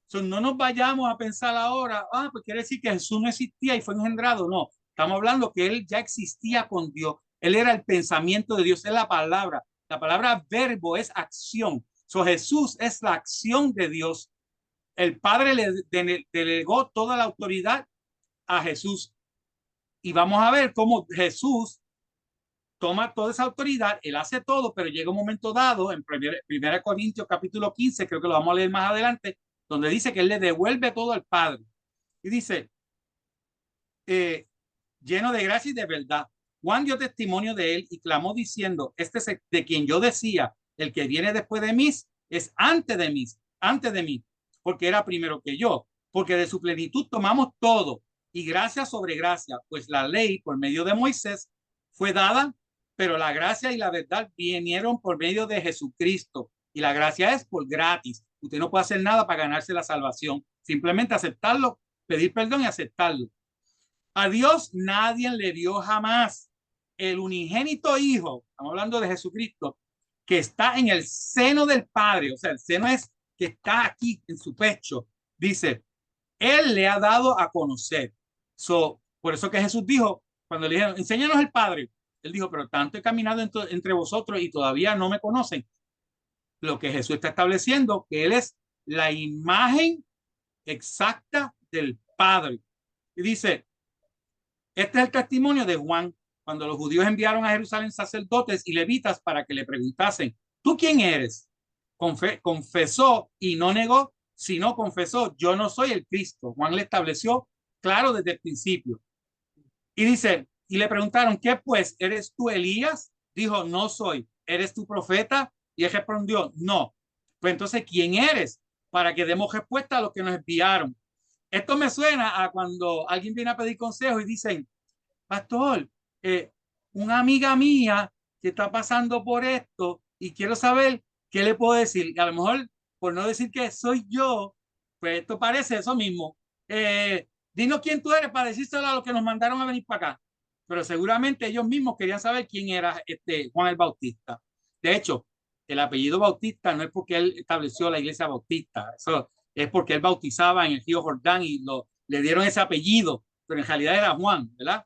A: So, no nos vayamos a pensar ahora, pues quiere decir que Jesús no existía y fue engendrado. No, estamos hablando que él ya existía con Dios. Él era el pensamiento de Dios, es la palabra. La palabra verbo es acción. So, Jesús es la acción de Dios. El Padre le delegó toda la autoridad a Jesús. Y vamos a ver cómo Jesús toma toda esa autoridad, él hace todo, pero llega un momento dado, en 1 Corintios capítulo 15, creo que lo vamos a leer más adelante, donde dice que él le devuelve todo al Padre. Y dice, lleno de gracia y de verdad, Juan dio testimonio de él y clamó diciendo, este es de quien yo decía, el que viene después de mí es antes de mí, porque era primero que yo, porque de su plenitud tomamos todo y gracia sobre gracia, pues la ley por medio de Moisés fue dada, pero la gracia y la verdad vinieron por medio de Jesucristo y la gracia es por gratis. Usted no puede hacer nada para ganarse la salvación, simplemente aceptarlo, pedir perdón y aceptarlo. A Dios nadie le dio jamás. El unigénito Hijo, estamos hablando de Jesucristo, que está en el seno del Padre, o sea, el seno es que está aquí en su pecho, dice, Él le ha dado a conocer. Por eso que Jesús dijo, cuando le dijeron, enséñanos el Padre, Él dijo, pero tanto he caminado entre vosotros y todavía no me conocen. Lo que Jesús está estableciendo, que Él es la imagen exacta del Padre. Y dice, este es el testimonio de Juan, cuando los judíos enviaron a Jerusalén sacerdotes y levitas para que le preguntasen, ¿tú quién eres? Confesó y no negó, sino confesó, yo no soy el Cristo. Juan le estableció claro desde el principio. Y dice, y le preguntaron, ¿qué pues? ¿Eres tú Elías? Dijo, no soy. ¿Eres tu profeta? Y él respondió, no. Pues entonces, ¿quién eres? Para que demos respuesta a los que nos enviaron. Esto me suena a cuando alguien viene a pedir consejo y dicen, pastor, una amiga mía que está pasando por esto y quiero saber qué le puedo decir. Y a lo mejor, por no decir que soy yo, pues esto parece eso mismo. Dinos quién tú eres para decírselo a los que nos mandaron a venir para acá. Pero seguramente ellos mismos querían saber quién era Juan el Bautista. De hecho, el apellido Bautista no es porque él estableció la iglesia bautista, eso es porque él bautizaba en el río Jordán y le dieron ese apellido, pero en realidad era Juan, ¿verdad?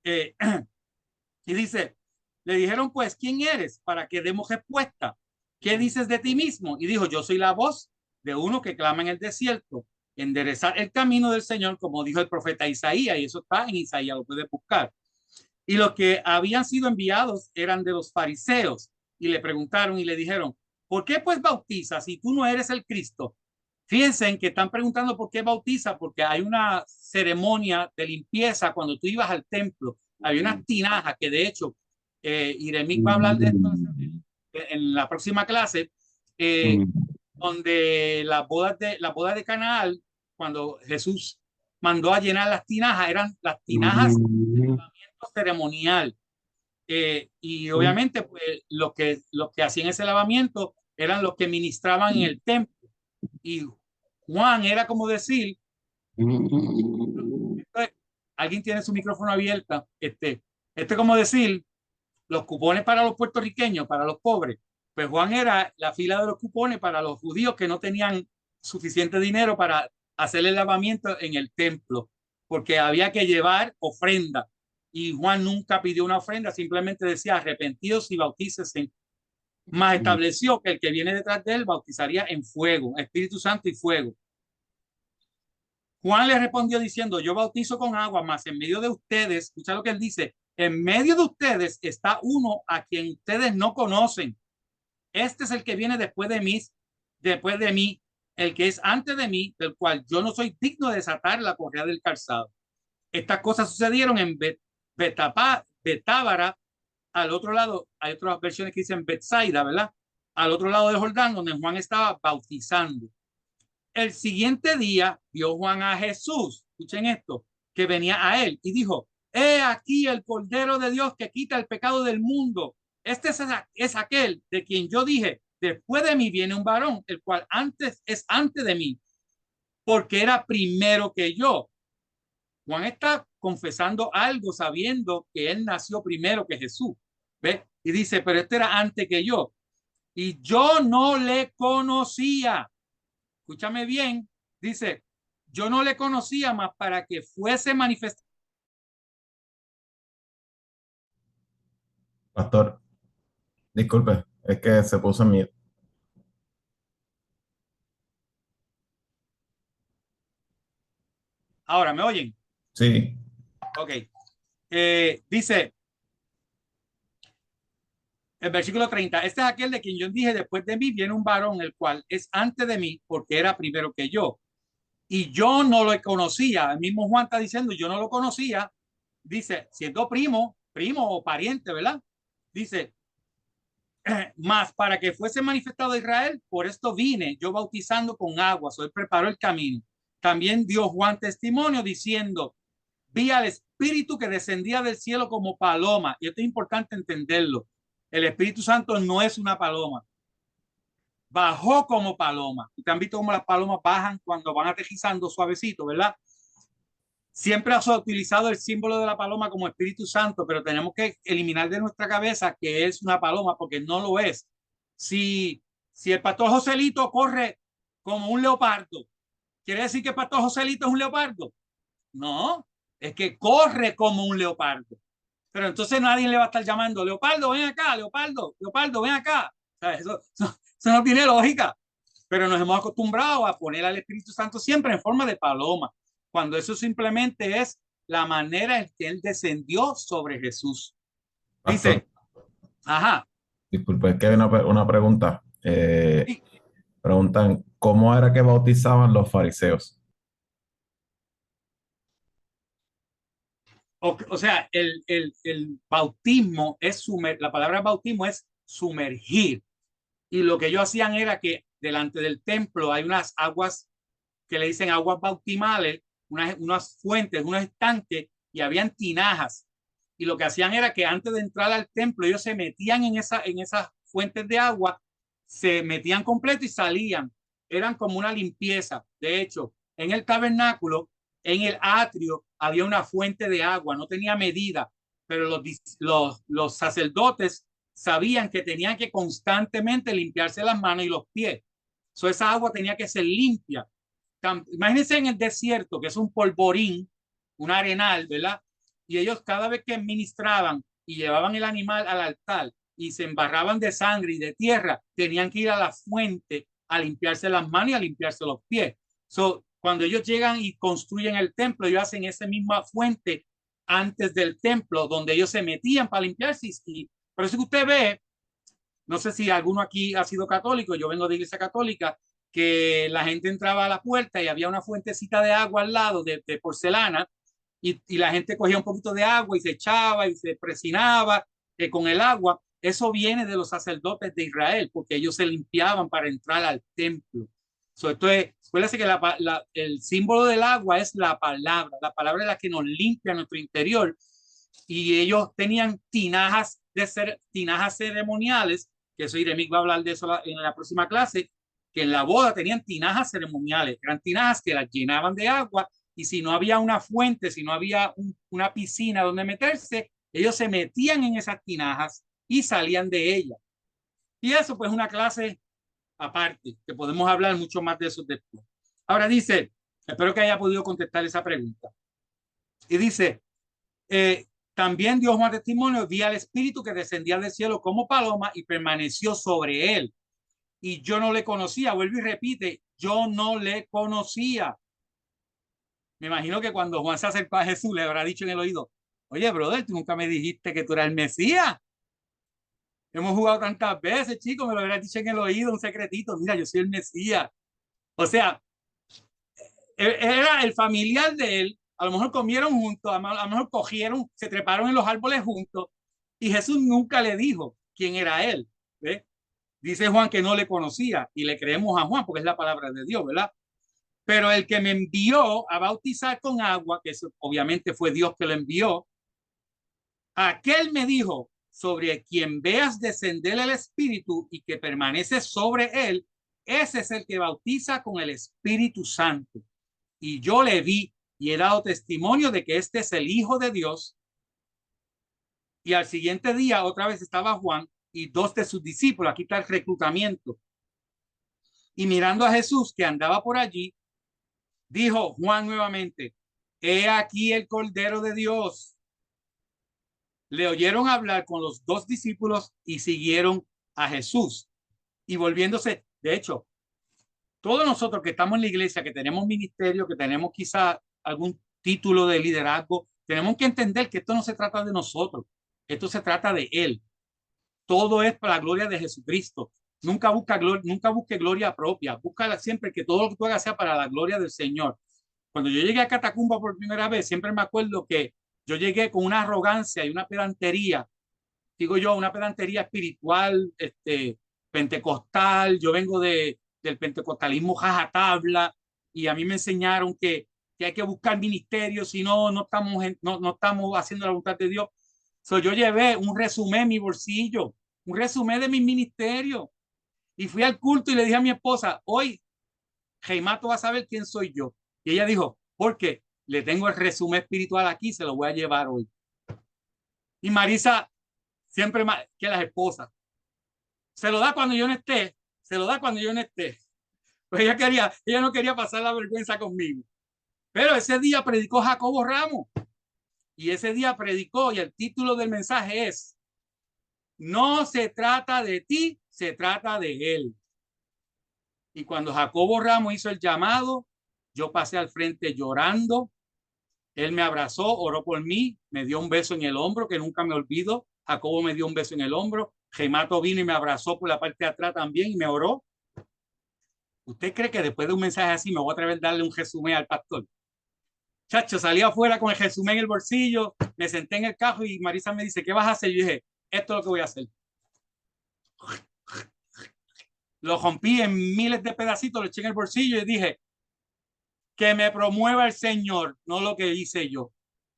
A: Y dice, le dijeron pues, ¿quién eres? Para que demos respuesta. ¿Qué dices de ti mismo? Y dijo, yo soy la voz de uno que clama en el desierto, enderezar el camino del Señor, como dijo el profeta Isaías, y eso está en Isaías, lo puedes buscar. Y los que habían sido enviados eran de los fariseos, y le preguntaron y le dijeron, ¿por qué pues bautizas si tú no eres el Cristo? Fíjense en que están preguntando por qué bautiza, porque hay una ceremonia de limpieza cuando tú ibas al templo. Hay unas tinajas que de hecho, Iremic va a hablar de esto en la próxima clase, donde la boda de Canaán, cuando Jesús mandó a llenar las tinajas, eran las tinajas de lavamiento ceremonial. Y obviamente pues, los que hacían ese lavamiento eran los que ministraban en el templo. Y Juan era como decir, alguien tiene su micrófono abierto, como decir, los cupones para los puertorriqueños, para los pobres. Pues Juan era la fila de los cupones para los judíos que no tenían suficiente dinero para hacer el lavamiento en el templo, porque había que llevar ofrenda. Y Juan nunca pidió una ofrenda, simplemente decía arrepentidos y bautícese. Más estableció que el que viene detrás de él bautizaría en fuego, Espíritu Santo y fuego. Juan le respondió diciendo, yo bautizo con agua, mas en medio de ustedes, escucha lo que él dice, en medio de ustedes está uno a quien ustedes no conocen. Este es el que viene después de mí, el que es antes de mí, del cual yo no soy digno de desatar la correa del calzado. Estas cosas sucedieron en Betábara. Al otro lado hay otras versiones que dicen Betsaida, ¿verdad? al otro lado del Jordán, donde Juan estaba bautizando. El siguiente día vio Juan a Jesús, escuchen esto, que venía a él y dijo: he aquí el Cordero de Dios que quita el pecado del mundo. Este es aquel de quien yo dije: después de mí viene un varón, el cual es antes de mí, porque era primero que yo. Juan está confesando algo sabiendo que él nació primero que Jesús. ¿Ve? Y dice: pero este era antes que yo. Y yo no le conocía. Escúchame bien. Dice: yo no le conocía más para que fuese manifestado.
C: Pastor, disculpe, es que se puso en mute.
A: Ahora, ¿me oyen?
C: Sí,
A: Ok. Dice el versículo 30: este es aquel de quien yo dije: después de mí viene un varón, el cual es antes de mí, porque era primero que yo. Y yo no lo conocía. El mismo Juan está diciendo: yo no lo conocía. Dice, siendo primo o pariente, ¿verdad? Dice: más para que fuese manifestado a Israel, por esto vine yo bautizando con agua. Él preparó el camino. También dio Juan testimonio diciendo: vi al Espíritu que descendía del cielo como paloma. Y esto es importante entenderlo. El Espíritu Santo no es una paloma. Bajó como paloma. Ustedes han visto cómo las palomas bajan cuando van aterrizando suavecito, ¿verdad? Siempre ha utilizado el símbolo de la paloma como Espíritu Santo, pero tenemos que eliminar de nuestra cabeza que es una paloma, porque no lo es. Si el pastor Joselito corre como un leopardo, ¿quiere decir que el pastor Joselito es un leopardo? No, es que corre como un leopardo. Pero entonces nadie le va a estar llamando: leopardo, ven acá, leopardo, leopardo, ven acá. O sea, eso no tiene lógica. Pero nos hemos acostumbrado a poner al Espíritu Santo siempre en forma de paloma, cuando eso simplemente es la manera en que él descendió sobre Jesús.
C: pastor,
A: Dice, ajá,
C: disculpe, es que hay una pregunta.
A: y,
C: Preguntan, ¿cómo era que bautizaban los fariseos?
A: o sea, el bautismo es la palabra bautismo es sumergir. Y lo que ellos hacían era que delante del templo hay unas aguas que le dicen aguas bautismales, unas fuentes, unos estanques, y habían tinajas. Y lo que hacían era que antes de entrar al templo, ellos se metían en esas fuentes de agua, se metían completo y salían. Eran como una limpieza. De hecho, en el tabernáculo, en el atrio, había una fuente de agua, no tenía medida, pero los sacerdotes sabían que tenían que constantemente limpiarse las manos y los pies. Esa agua tenía que ser limpia. Imagínense en el desierto, que es un polvorín, un arenal, ¿verdad? Y ellos cada vez que ministraban y llevaban el animal al altar y se embarraban de sangre y de tierra, tenían que ir a la fuente a limpiarse las manos y a limpiarse los pies. Cuando ellos llegan y construyen el templo, ellos hacen esa misma fuente antes del templo, donde ellos se metían para limpiarse. Y por eso que usted ve, no sé si alguno aquí ha sido católico, yo vengo de iglesia católica, que la gente entraba a la puerta y había una fuentecita de agua al lado de porcelana, y la gente cogía un poquito de agua y se echaba y se presinaba con el agua. Eso viene de los sacerdotes de Israel, porque ellos se limpiaban para entrar al templo. Esto es, acuérdense que el símbolo del agua es la palabra es la que nos limpia nuestro interior, y ellos tenían tinajas ceremoniales, que eso Iremic va a hablar de eso en la próxima clase, que en la boda tenían tinajas ceremoniales, eran tinajas que las llenaban de agua, y si no había una fuente, si no había una piscina donde meterse, ellos se metían en esas tinajas y salían de ellas. Y eso pues es una clase aparte, que podemos hablar mucho más de eso después. Ahora dice, espero que haya podido contestar esa pregunta. Y dice, también dio Juan testimonio: vi al Espíritu que descendía del cielo como paloma y permaneció sobre él. Y yo no le conocía. Vuelve y repite: yo no le conocía. Me imagino que cuando Juan se acercó a Jesús, le habrá dicho en el oído: oye, brother, tú nunca me dijiste que tú eras el Mesías. Hemos jugado tantas veces, chicos, me lo habrás dicho en el oído, un secretito: mira, yo soy el Mesías. O sea, era el familiar de él. A lo mejor comieron juntos, a lo mejor cogieron, se treparon en los árboles juntos, y Jesús nunca le dijo quién era él. ¿Ve? Dice Juan que no le conocía y le creemos a Juan porque es la palabra de Dios, ¿verdad? Pero el que me envió a bautizar con agua, que eso obviamente fue Dios que lo envió, aquel me dijo, sobre quien veas descender el Espíritu y que permanece sobre él, ese es el que bautiza con el Espíritu Santo. Y yo le vi y he dado testimonio de que este es el Hijo de Dios. Y al siguiente día otra vez estaba Juan y dos de sus discípulos. Aquí está el reclutamiento. Y mirando a Jesús que andaba por allí, dijo Juan nuevamente, he aquí el Cordero de Dios. Le oyeron hablar con los dos discípulos y siguieron a Jesús. Y volviéndose, de hecho, todos nosotros que estamos en la iglesia, que tenemos ministerio, que tenemos quizá algún título de liderazgo, tenemos que entender que esto no se trata de nosotros, esto se trata de Él. Todo es para la gloria de Jesucristo. Nunca busque gloria propia, búscala siempre que todo lo que tú hagas sea para la gloria del Señor. Cuando yo llegué a Catacumba por primera vez, siempre me acuerdo que yo llegué con una arrogancia y una pedantería, digo yo, una pedantería espiritual, pentecostal. Yo vengo del pentecostalismo jajatabla y a mí me enseñaron que hay que buscar ministerios, si no, no estamos haciendo la voluntad de Dios. Yo llevé un resumen en mi bolsillo, un resumen de mi ministerio y fui al culto y le dije a mi esposa, hoy Heimato va a saber quién soy yo. Y ella dijo, ¿por qué? Le tengo el resumen espiritual aquí, se lo voy a llevar hoy. Y Marisa, siempre más que las esposas, se lo da cuando yo no esté, se lo da cuando yo no esté. Pues ella no quería pasar la vergüenza conmigo. Pero ese día predicó Jacobo Ramos. Y ese día predicó y el título del mensaje es, no se trata de ti, se trata de él. Y cuando Jacobo Ramos hizo el llamado, yo pasé al frente llorando. Él me abrazó, oró por mí, me dio un beso en el hombro, que nunca me olvido. Jacobo me dio un beso en el hombro. Gemato vino y me abrazó por la parte de atrás también y me oró. ¿Usted cree que después de un mensaje así me voy a atrever a darle un resumen al pastor? Chacho, salí afuera con el resumen en el bolsillo, me senté en el carro y Marisa me dice, ¿qué vas a hacer? Yo dije, esto es lo que voy a hacer. Lo rompí en miles de pedacitos, lo eché en el bolsillo y dije, que me promueva el Señor, no lo que hice yo.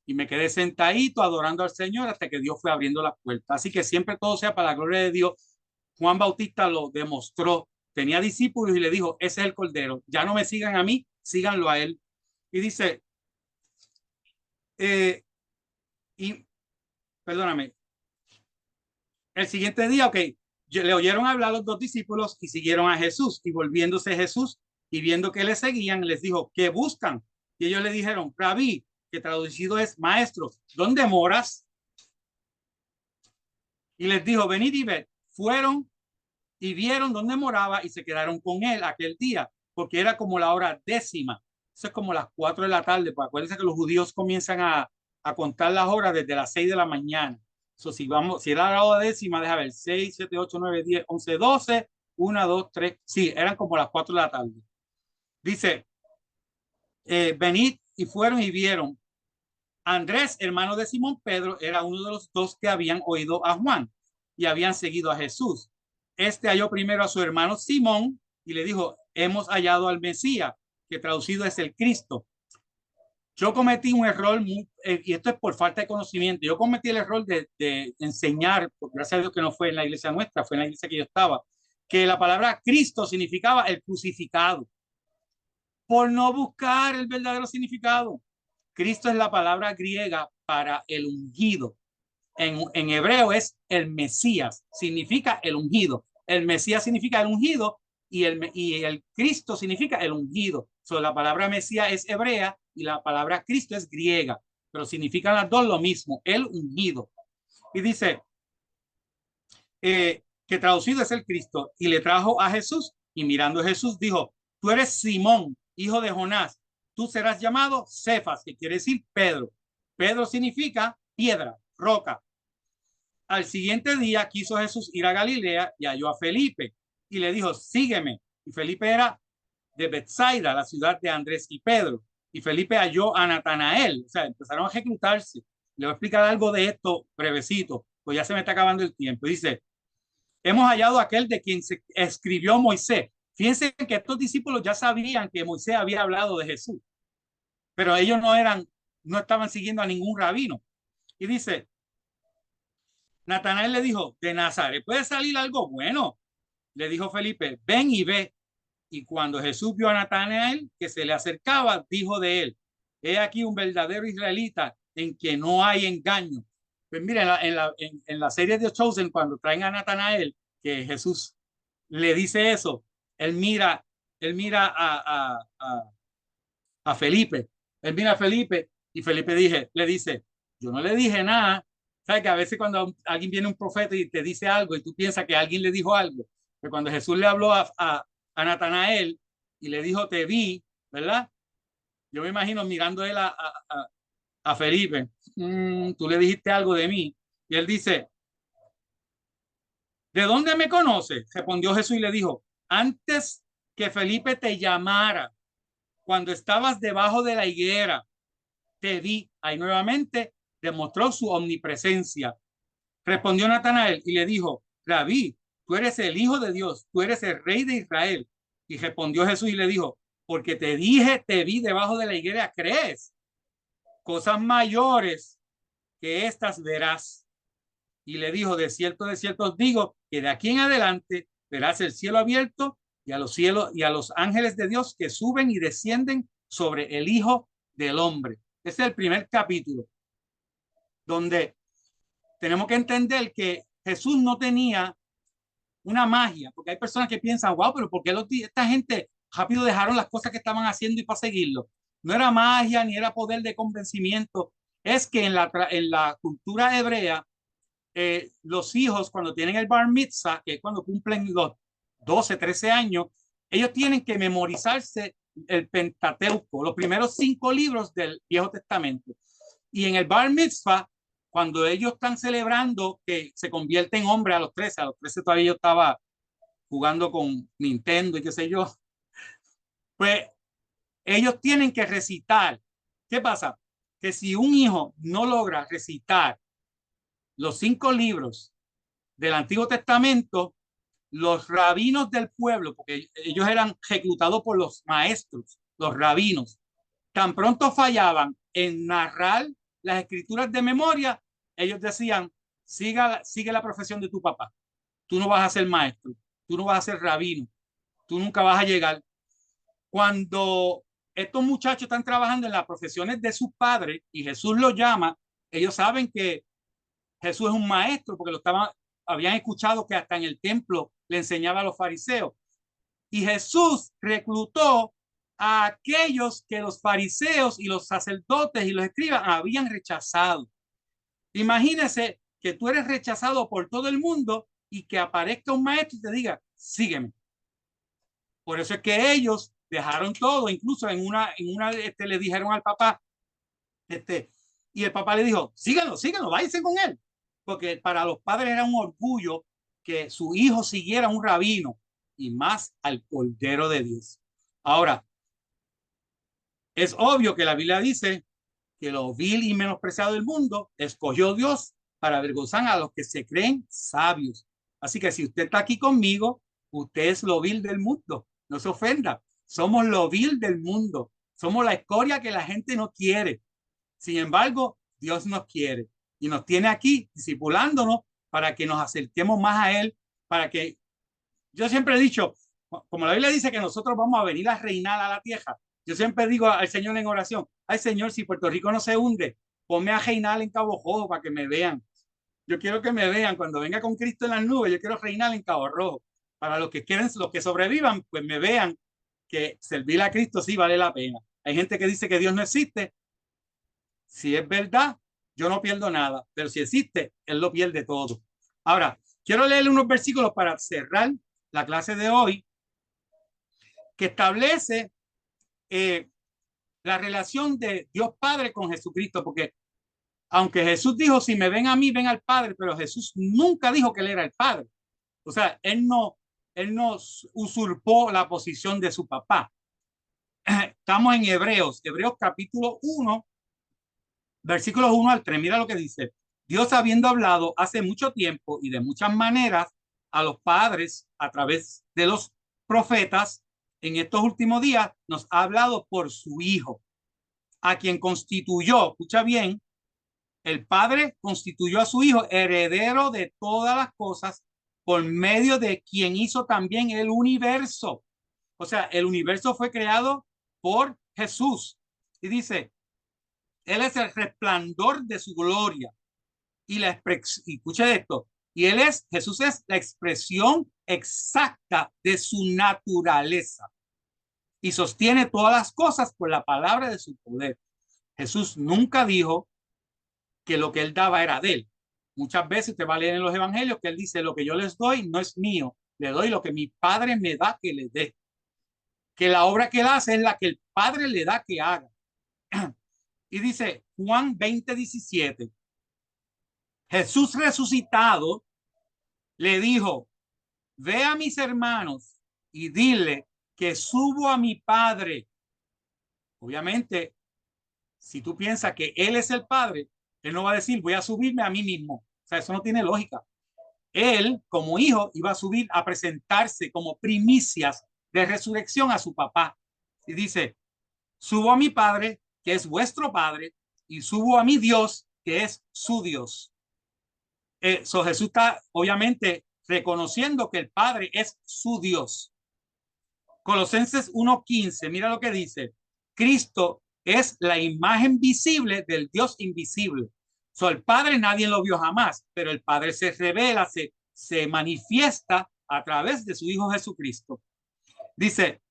A: Y me quedé sentadito adorando al Señor hasta que Dios fue abriendo las puertas. Así que siempre todo sea para la gloria de Dios. Juan Bautista lo demostró. Tenía discípulos y le dijo, ese es el Cordero. Ya no me sigan a mí, síganlo a él. Y dice, y perdóname, el siguiente día, ok, le oyeron hablar a los dos discípulos y siguieron a Jesús. Y volviéndose Jesús y viendo que le seguían, les dijo, ¿qué buscan? Y ellos le dijeron, Rabí, que traducido es maestro, ¿dónde moras? Y les dijo, venid y ved. Fueron y vieron dónde moraba y se quedaron con él aquel día, porque era como la hora décima. Eso es como las 4 de la tarde, pues acuérdense que los judíos comienzan a contar las horas desde las 6 de la mañana. Si era la hora décima, deja ver, 6, 7, 8, 9, 10, 11, 12, 1, 2, 3, sí, eran como las 4 de la tarde. Dice, venid y fueron y vieron. Andrés, hermano de Simón Pedro, era uno de los dos que habían oído a Juan y habían seguido a Jesús. Este halló primero a su hermano Simón y le dijo, hemos hallado al Mesías, que traducido es el Cristo. Yo cometí un error, y esto es por falta de conocimiento, yo cometí el error de enseñar, gracias a Dios que no fue en la iglesia nuestra, fue en la iglesia que yo estaba, que la palabra Cristo significaba el crucificado, por no buscar el verdadero significado. Cristo es la palabra griega para el ungido. En hebreo es el Mesías, significa el ungido. El Mesías significa el ungido y el Cristo significa el ungido. La palabra Mesías es hebrea y la palabra Cristo es griega, pero significan las dos lo mismo, el ungido. Y dice que traducido es el Cristo y le trajo a Jesús y mirando a Jesús dijo, tú eres Simón, hijo de Jonás, tú serás llamado Cefas, que quiere decir Pedro. Pedro significa piedra, roca. Al siguiente día quiso Jesús ir a Galilea y halló a Felipe y le dijo, sígueme. Y Felipe era de Betsaida, la ciudad de Andrés y Pedro. Y Felipe halló a Natanael, o sea, empezaron a reclutarse. Le voy a explicar algo de esto brevecito, pues ya se me está acabando el tiempo. Dice, hemos hallado aquel de quien se escribió Moisés. Fíjense que estos discípulos ya sabían que Moisés había hablado de Jesús, pero ellos no estaban siguiendo a ningún rabino. Y dice, Natanael le dijo, de Nazaret puede salir algo bueno. Le dijo Felipe, ven y ve. Y cuando Jesús vio a Natanael que se le acercaba, dijo de él, he aquí un verdadero israelita en que no hay engaño. Pues mira, en la serie de Chosen, cuando traen a Natanael, que Jesús le dice eso, él mira a Felipe, él mira a Felipe y Felipe le dice, yo no le dije nada. ¿Sabes que a veces cuando alguien viene un profeta y te dice algo y tú piensas que alguien le dijo algo? Pero cuando Jesús le habló a Natanael y le dijo, te vi, ¿verdad? Yo me imagino mirando él a Felipe, tú le dijiste algo de mí. Y él dice, ¿de dónde me conoces? Respondió Jesús y le dijo, antes que Felipe te llamara, cuando estabas debajo de la higuera, te vi. Ahí nuevamente demostró su omnipresencia. Respondió Natanael y le dijo, Rabí, tú eres el Hijo de Dios, tú eres el Rey de Israel. Y respondió Jesús y le dijo, porque te dije, te vi debajo de la higuera, ¿crees? Cosas mayores que estas verás. Y le dijo, de cierto os digo, que de aquí en adelante verás el cielo abierto y a los cielos y a los ángeles de Dios que suben y descienden sobre el Hijo del Hombre. Este es el primer capítulo, donde tenemos que entender que Jesús no tenía una magia, porque hay personas que piensan, wow, pero ¿por qué esta gente rápido dejaron las cosas que estaban haciendo y para seguirlo? No era magia ni era poder de convencimiento. Es que en la cultura hebrea, los hijos cuando tienen el bar mitzvah, que es cuando cumplen los 12, 13 años, ellos tienen que memorizarse el Pentateuco, los primeros 5 libros del Viejo Testamento. Y en el bar mitzvah, cuando ellos están celebrando que se convierte en hombre a los 13 todavía yo estaba jugando con Nintendo y qué sé yo, pues ellos tienen que recitar. ¿Qué pasa? Que si un hijo no logra recitar los 5 libros del Antiguo Testamento, los rabinos del pueblo, porque ellos eran reclutados por los maestros, los rabinos, tan pronto fallaban en narrar las escrituras de memoria, ellos decían, sigue la profesión de tu papá. Tú no vas a ser maestro, tú no vas a ser rabino, tú nunca vas a llegar. Cuando estos muchachos están trabajando en las profesiones de sus padres y Jesús los llama, ellos saben que Jesús es un maestro porque habían escuchado que hasta en el templo le enseñaba a los fariseos. Y Jesús reclutó a aquellos que los fariseos y los sacerdotes y los escribas habían rechazado. Imagínese que tú eres rechazado por todo el mundo y que aparezca un maestro y te diga, sígueme. Por eso es que ellos dejaron todo, incluso en una le dijeron al papá, y el papá le dijo, síganlo, váyanse con él. Porque para los padres era un orgullo que su hijo siguiera a un rabino y más al Cordero de Dios. Ahora, es obvio que la Biblia dice que lo vil y menospreciado del mundo escogió Dios para avergonzar a los que se creen sabios. Así que si usted está aquí conmigo, usted es lo vil del mundo. No se ofenda. Somos lo vil del mundo. Somos la escoria que la gente no quiere. Sin embargo, Dios nos quiere y nos tiene aquí discipulándonos para que nos acerquemos más a Él, para que, yo siempre he dicho, como la Biblia dice que nosotros vamos a venir a reinar a la tierra, yo siempre digo al Señor en oración, ay Señor, si Puerto Rico no se hunde, ponme a reinar en Cabo Rojo para que me vean. Yo quiero que me vean cuando venga con Cristo en las nubes, yo quiero reinar en Cabo Rojo. Para los que quieren, los que sobrevivan, pues me vean que servir a Cristo sí vale la pena. Hay gente que dice que Dios no existe. Si es verdad, yo no pierdo nada, pero si existe, Él lo pierde todo. Ahora, quiero leerle unos versículos para cerrar la clase de hoy, que establece la relación de Dios Padre con Jesucristo, porque aunque Jesús dijo, si me ven a mí, ven al Padre, pero Jesús nunca dijo que Él era el Padre. O sea, Él no usurpó la posición de su papá. Estamos en Hebreos capítulo 1, versículos 1 al 3. Mira lo que dice. Dios, habiendo hablado hace mucho tiempo y de muchas maneras a los padres a través de los profetas, en estos últimos días nos ha hablado por su Hijo, a quien constituyó, escucha bien, el Padre constituyó a su Hijo heredero de todas las cosas, por medio de quien hizo también el universo. O sea, el universo fue creado por Jesús. Y dice, Él es el resplandor de su gloria. Y escucha esto, Jesús es la expresión exacta de su naturaleza. Y sostiene todas las cosas por la palabra de su poder. Jesús nunca dijo que lo que él daba era de él. Muchas veces te va a leer en los evangelios que él dice, lo que yo les doy no es mío, le doy lo que mi Padre me da que le dé. Que la obra que él hace es la que el Padre le da que haga. Y dice Juan 20:17, Jesús resucitado le dijo, ve a mis hermanos y dile que subo a mi Padre. Obviamente, si tú piensas que él es el Padre, él no va a decir, voy a subirme a mí mismo. O sea, eso no tiene lógica. Él, como hijo, iba a subir a presentarse como primicias de resurrección a su papá. Y dice, subo a mi Padre, que es vuestro Padre, y subo a mi Dios, que es su Dios. Jesús está, obviamente, reconociendo que el Padre es su Dios. Colosenses 1:15, mira lo que dice. Cristo es la imagen visible del Dios invisible. El Padre nadie lo vio jamás, pero el Padre se revela, se manifiesta a través de su Hijo Jesucristo. Dice,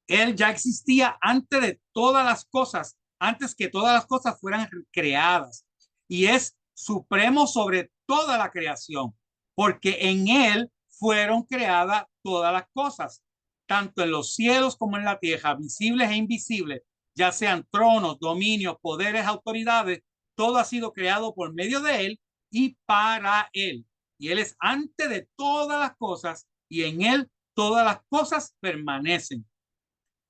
A: Él ya existía antes de todas las cosas, antes que todas las cosas fueran creadas, y es supremo sobre toda la creación, porque en Él fueron creadas todas las cosas, tanto en los cielos como en la tierra, visibles e invisibles, ya sean tronos, dominios, poderes, autoridades, todo ha sido creado por medio de Él y para Él. Y Él es antes de todas las cosas y en Él todas las cosas permanecen.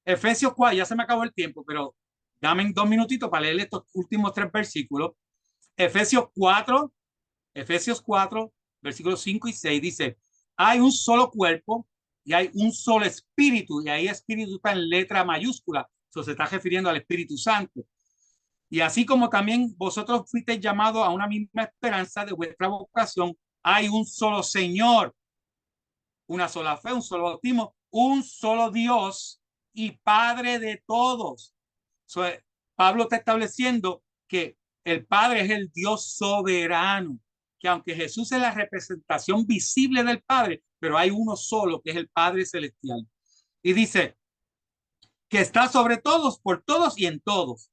A: Efesios 4, ya se me acabó el tiempo, pero dame 2 minutitos para leer estos últimos 3 versículos. Efesios 4, versículos 5 y 6 dice, hay un solo cuerpo y hay un solo espíritu, y ahí espíritu está en letra mayúscula, eso se está refiriendo al Espíritu Santo. Y así como también vosotros fuisteis llamados a una misma esperanza de vuestra vocación, hay un solo Señor, una sola fe, un solo bautismo, un solo Dios y Padre de todos. Pablo está estableciendo que el Padre es el Dios soberano, que aunque Jesús es la representación visible del Padre, pero hay uno solo, que es el Padre celestial. Y dice que está sobre todos, por todos y en todos.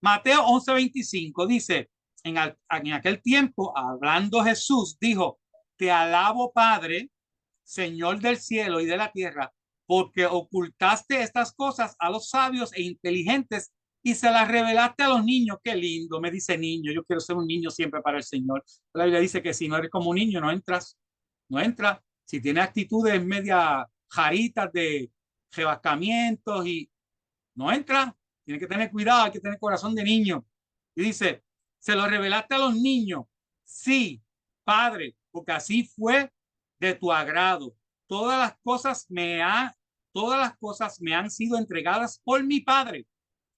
A: Mateo 11:25 dice, en aquel tiempo, hablando Jesús, dijo, te alabo, Padre, Señor del cielo y de la tierra, porque ocultaste estas cosas a los sabios e inteligentes y se las revelaste a los niños. Qué lindo, me dice niño. Yo quiero ser un niño siempre para el Señor. La Biblia dice que si no eres como un niño, no entras. Si tienes actitudes media jaritas de rebascamientos y no entra, tienes que tener cuidado, hay que tener corazón de niño. Y dice, se lo revelaste a los niños. Sí, Padre, porque así fue de tu agrado. Todas las cosas me han sido entregadas por mi Padre.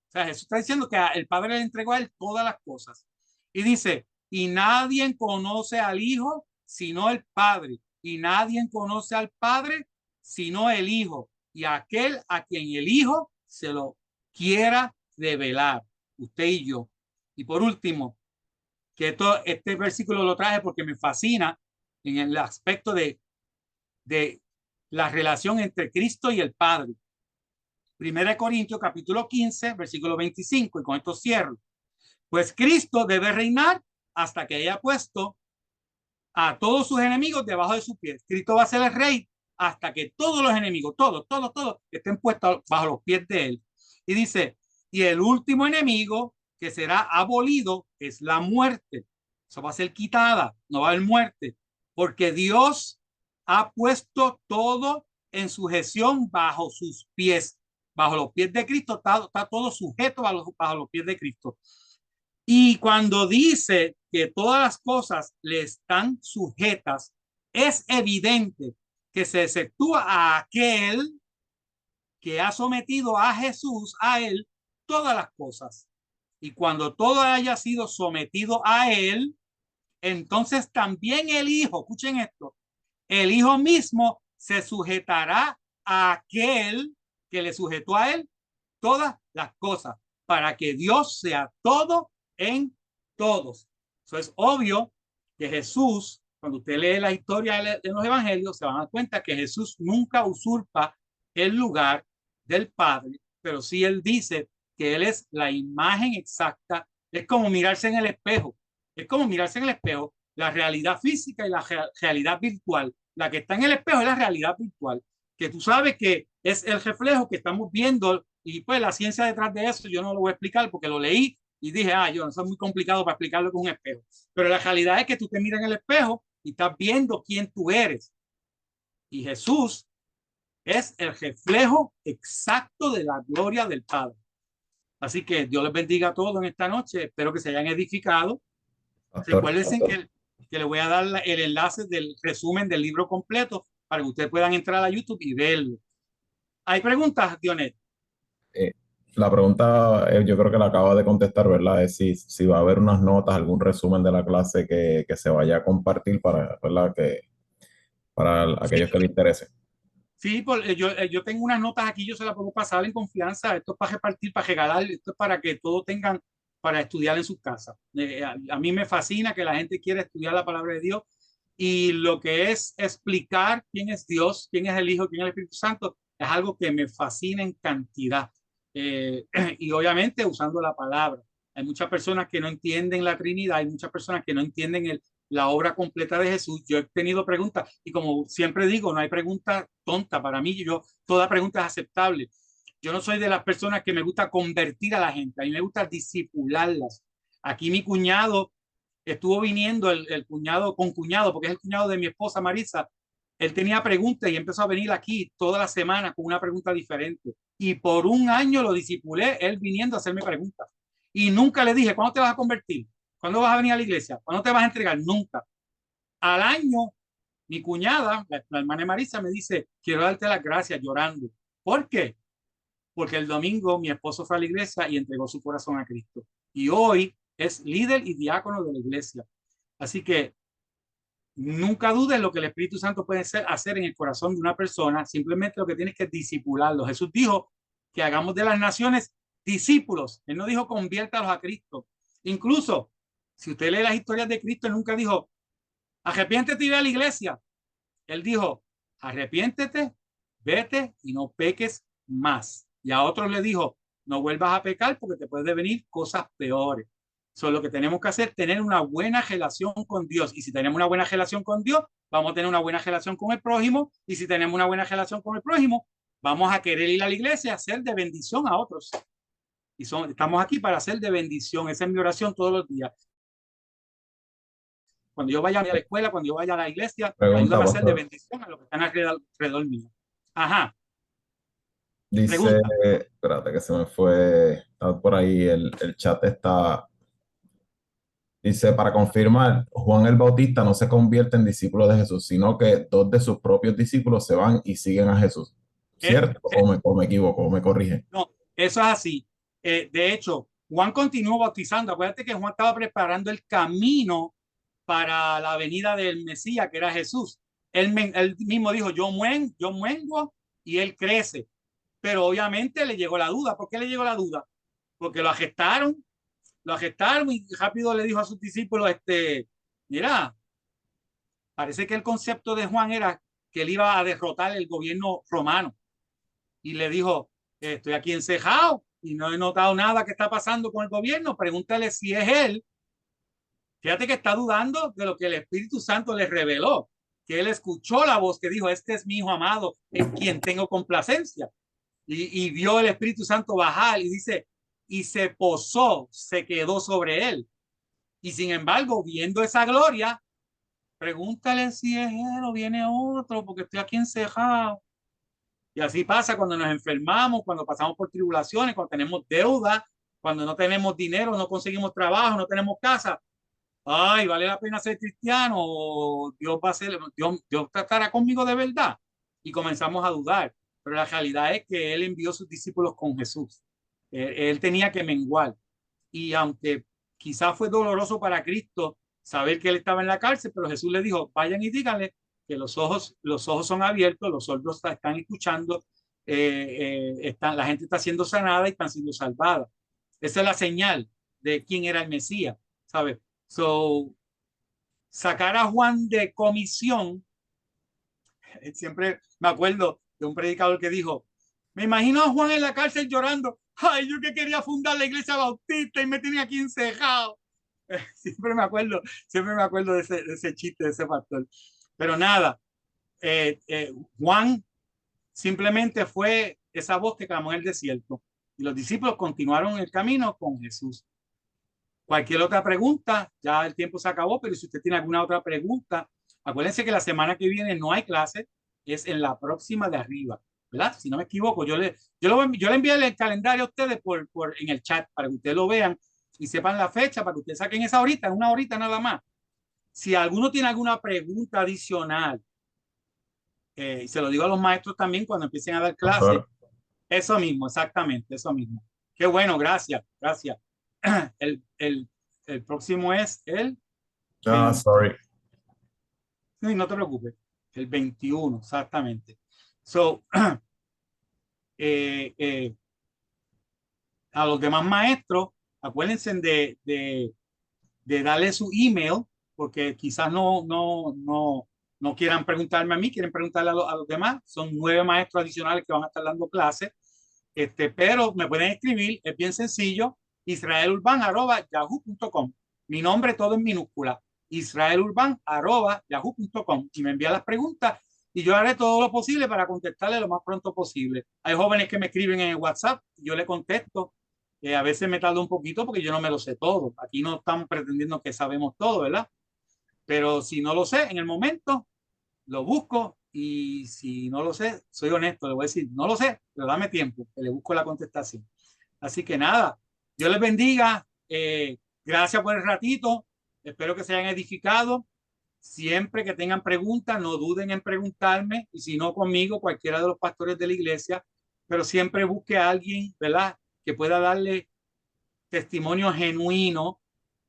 A: O sea, Jesús está diciendo que el Padre le entregó a él todas las cosas. Y dice, y nadie conoce al Hijo sino el Padre. Y nadie conoce al Padre sino el Hijo. Y aquel a quien el Hijo se lo quiera revelar. Usted y yo. Y por último, que este versículo lo traje porque me fascina en el aspecto de la relación entre Cristo y el Padre. 1 Corintios capítulo 15, versículo 25, y con esto cierro. Pues Cristo debe reinar hasta que haya puesto a todos sus enemigos debajo de sus pies. Cristo va a ser el rey hasta que todos los enemigos, todos, estén puestos bajo los pies de él. Y dice, y el último enemigo que será abolido es la muerte. Eso va a ser quitada, no va a haber muerte, porque Dios ha puesto todo en sujeción bajo sus pies. Bajo los pies de Cristo está todo sujeto bajo los pies de Cristo. Y cuando dice que todas las cosas le están sujetas, es evidente que se exceptúa a aquel que ha sometido a Jesús, a él, todas las cosas. Y cuando todo haya sido sometido a él, entonces también el Hijo, escuchen esto, el Hijo mismo se sujetará a aquel que le sujetó a él todas las cosas, para que Dios sea todo en todos. Eso es obvio que Jesús, cuando usted lee la historia de los evangelios, se van a dar cuenta que Jesús nunca usurpa el lugar del Padre, pero sí él dice que él es la imagen exacta. Es como mirarse en el espejo. Es como mirarse en el espejo, la realidad física y la realidad virtual. La que está en el espejo es la realidad virtual, que tú sabes que es el reflejo que estamos viendo, y pues la ciencia detrás de eso yo no lo voy a explicar porque lo leí y dije, yo, eso es muy complicado para explicarlo con un espejo. Pero la realidad es que tú te miras en el espejo y estás viendo quién tú eres. Y Jesús es el reflejo exacto de la gloria del Padre. Así que Dios les bendiga a todos en esta noche. Espero que se hayan edificado. Recuerden que les voy a dar el enlace del resumen del libro completo para que ustedes puedan entrar a YouTube y verlo. ¿Hay preguntas, Dionet?
C: Eh, la pregunta, yo creo que la acaba de contestar, ¿verdad? Es si va a haber unas notas, algún resumen de la clase que se vaya a compartir para, ¿verdad? Para aquellos que les interese.
A: Sí, yo tengo unas notas aquí, yo se las puedo pasar en confianza. Esto es para repartir, para regalar, esto es para que todos tengan para estudiar en sus casas. A mí me fascina que la gente quiera estudiar la palabra de Dios, y lo que es explicar quién es Dios, quién es el Hijo, quién es el Espíritu Santo, es algo que me fascina en cantidad. Y obviamente usando la palabra. Hay muchas personas que no entienden la Trinidad, hay muchas personas que no entienden la obra completa de Jesús. Yo he tenido preguntas y, como siempre digo, no hay pregunta tonta para mí. Toda pregunta es aceptable. Yo no soy de las personas que me gusta convertir a la gente, a mí me gusta disipularlas. Aquí mi cuñado estuvo viniendo, el cuñado con cuñado, porque es el cuñado de mi esposa Marisa. Él tenía preguntas y empezó a venir aquí toda la semana con una pregunta diferente. Y por un año lo disipulé, él viniendo a hacerme preguntas. Y nunca le dije, ¿cuándo te vas a convertir? ¿Cuándo vas a venir a la iglesia? ¿Cuándo te vas a entregar? Nunca. Al año, mi cuñada, la hermana Marisa, me dice, quiero darte las gracias llorando. ¿Por qué? Porque el domingo mi esposo fue a la iglesia y entregó su corazón a Cristo. Y hoy es líder y diácono de la iglesia. Así que nunca dudes lo que el Espíritu Santo puede hacer en el corazón de una persona. Simplemente lo que tienes que disipularlo. Jesús dijo que hagamos de las naciones discípulos. Él no dijo conviértalos a Cristo. Incluso, si usted lee las historias de Cristo, él nunca dijo, arrepiéntete y ve a la iglesia. Él dijo, arrepiéntete, vete y no peques más. Y a otros le dijo, no vuelvas a pecar porque te pueden venir cosas peores. Eso es lo que tenemos que hacer, tener una buena relación con Dios. Y si tenemos una buena relación con Dios, vamos a tener una buena relación con el prójimo. Y si tenemos una buena relación con el prójimo, vamos a querer ir a la iglesia a hacer de bendición a otros. Y estamos aquí para hacer de bendición. Esa es mi oración todos los días. Cuando yo vaya a la escuela, cuando yo vaya a la iglesia, ayúdame a hacer de bendición a los que están alrededor mío. Ajá.
C: Dice,
A: Pregunta.
C: espérate que se me fue, está por ahí, el chat está, dice, para confirmar, Juan el Bautista no se convierte en discípulo de Jesús, sino que dos de sus propios discípulos se van y siguen a Jesús. ¿Cierto? ¿O me equivoco? ¿O me corrigen?
A: No, eso es así. De hecho, Juan continuó bautizando. Acuérdate que Juan estaba preparando el camino para la venida del Mesías, que era Jesús. Él mismo dijo, yo muengo y él crece. Pero obviamente le llegó la duda. ¿Por qué le llegó la duda? Porque lo arrestaron y rápido le dijo a sus discípulos, mira, parece que el concepto de Juan era que él iba a derrotar el gobierno romano. Y le dijo, estoy aquí encejado y no he notado nada que está pasando con el gobierno, pregúntale si es él. Fíjate que está dudando de lo que el Espíritu Santo le reveló, que él escuchó la voz que dijo, este es mi hijo amado en quien tengo complacencia. Y vio el Espíritu Santo bajar y dice, y se posó, se quedó sobre él. Y sin embargo, viendo esa gloria, pregúntale si es él o viene otro, porque estoy aquí encerrado. Y así pasa cuando nos enfermamos, cuando pasamos por tribulaciones, cuando tenemos deuda, cuando no tenemos dinero, no conseguimos trabajo, no tenemos casa. ay, ¿vale la pena ser cristiano? ¿O Dios va a ser, Dios estará conmigo de verdad? Y comenzamos a dudar. Pero la realidad es que él envió sus discípulos con Jesús. Él tenía que menguar. Y aunque quizás fue doloroso para Cristo saber que él estaba en la cárcel, pero Jesús le dijo, vayan y díganle que los ojos son abiertos, los sordos están escuchando, la gente está siendo sanada y están siendo salvada. Esa es la señal de quién era el Mesías, ¿sabes? So, sacar a Juan de comisión, siempre me acuerdo de un predicador que dijo, me imagino a Juan en la cárcel llorando, ay, yo que quería fundar la iglesia bautista y me tenía aquí encejado. Siempre me acuerdo de ese chiste, de ese pastor. Pero nada, Juan simplemente fue esa voz que clamó en el desierto y los discípulos continuaron el camino con Jesús. Cualquier otra pregunta, ya el tiempo se acabó, pero si usted tiene alguna otra pregunta, acuérdense que la semana que viene no hay clase, es en la próxima de arriba, ¿verdad? Si no me equivoco, yo le envié el calendario a ustedes en el chat para que ustedes lo vean y sepan la fecha, para que ustedes saquen esa horita, una horita nada más. Si alguno tiene alguna pregunta adicional, se lo digo a los maestros también cuando empiecen a dar clases,
C: Pastor.
A: eso mismo, exactamente, eso mismo. Qué bueno, gracias, gracias. El próximo es el
C: Ah,
A: 20.
C: sorry.
A: No te preocupes, el 21, exactamente. So, eh, eh, a los demás maestros, acuérdense de darle su email, porque quizás no quieran preguntarme a mí, quieren preguntarle a los demás. Son 9 maestros adicionales que van a estar dando clases. Pero me pueden escribir, es bien sencillo, israelurban@yahoo.com. Mi nombre todo en minúscula, israelurban@yahoo.com. Y me envían las preguntas y yo haré todo lo posible para contestarle lo más pronto posible. Hay jóvenes que me escriben en el WhatsApp, yo le contesto. A veces me tardo un poquito porque yo no me lo sé todo. Aquí no estamos pretendiendo que sabemos todo, ¿verdad? Pero si no lo sé en el momento, lo busco y si no lo sé, soy honesto, le voy a decir, no lo sé, pero dame tiempo, que le busco la contestación. Así que nada, Dios les bendiga, gracias por el ratito, espero que se hayan edificado. Siempre que tengan preguntas, no duden en preguntarme y si no conmigo, cualquiera de los pastores de la iglesia, pero siempre busque a alguien, ¿verdad? Que pueda darle testimonio genuino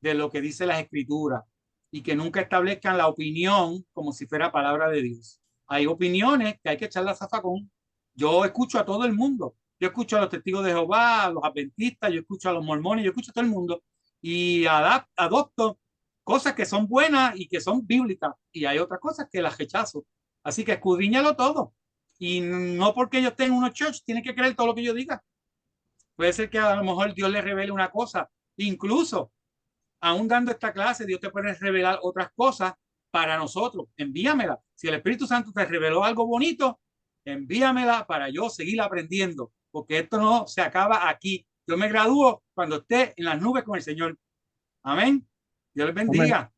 A: de lo que dice las escrituras y que nunca establezcan la opinión como si fuera palabra de Dios. Hay opiniones que hay que echar la zafacón. Yo escucho a todo el mundo. Yo escucho a los testigos de Jehová, a los adventistas, yo escucho a los mormones, yo escucho a todo el mundo y adopto cosas que son buenas y que son bíblicas y hay otras cosas que las rechazo. Así que escudriñalo todo. Y no porque yo tenga unos church, tiene que creer todo lo que yo diga. Puede ser que a lo mejor Dios le revele una cosa. Incluso, aún dando esta clase, Dios te puede revelar otras cosas para nosotros. Envíamela. Si el Espíritu Santo te reveló algo bonito, envíamela para yo seguir aprendiendo. Porque esto no se acaba aquí. Yo me gradúo cuando esté en las nubes con el Señor. Amén. Dios les
D: Amén.
A: bendiga.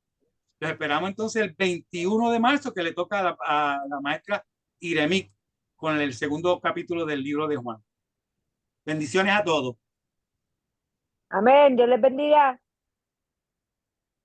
A: Les esperamos entonces el 21 de marzo que le toca a la maestra Iremí con el segundo capítulo del libro de Juan. Bendiciones a todos.
E: Amén. Dios les bendiga.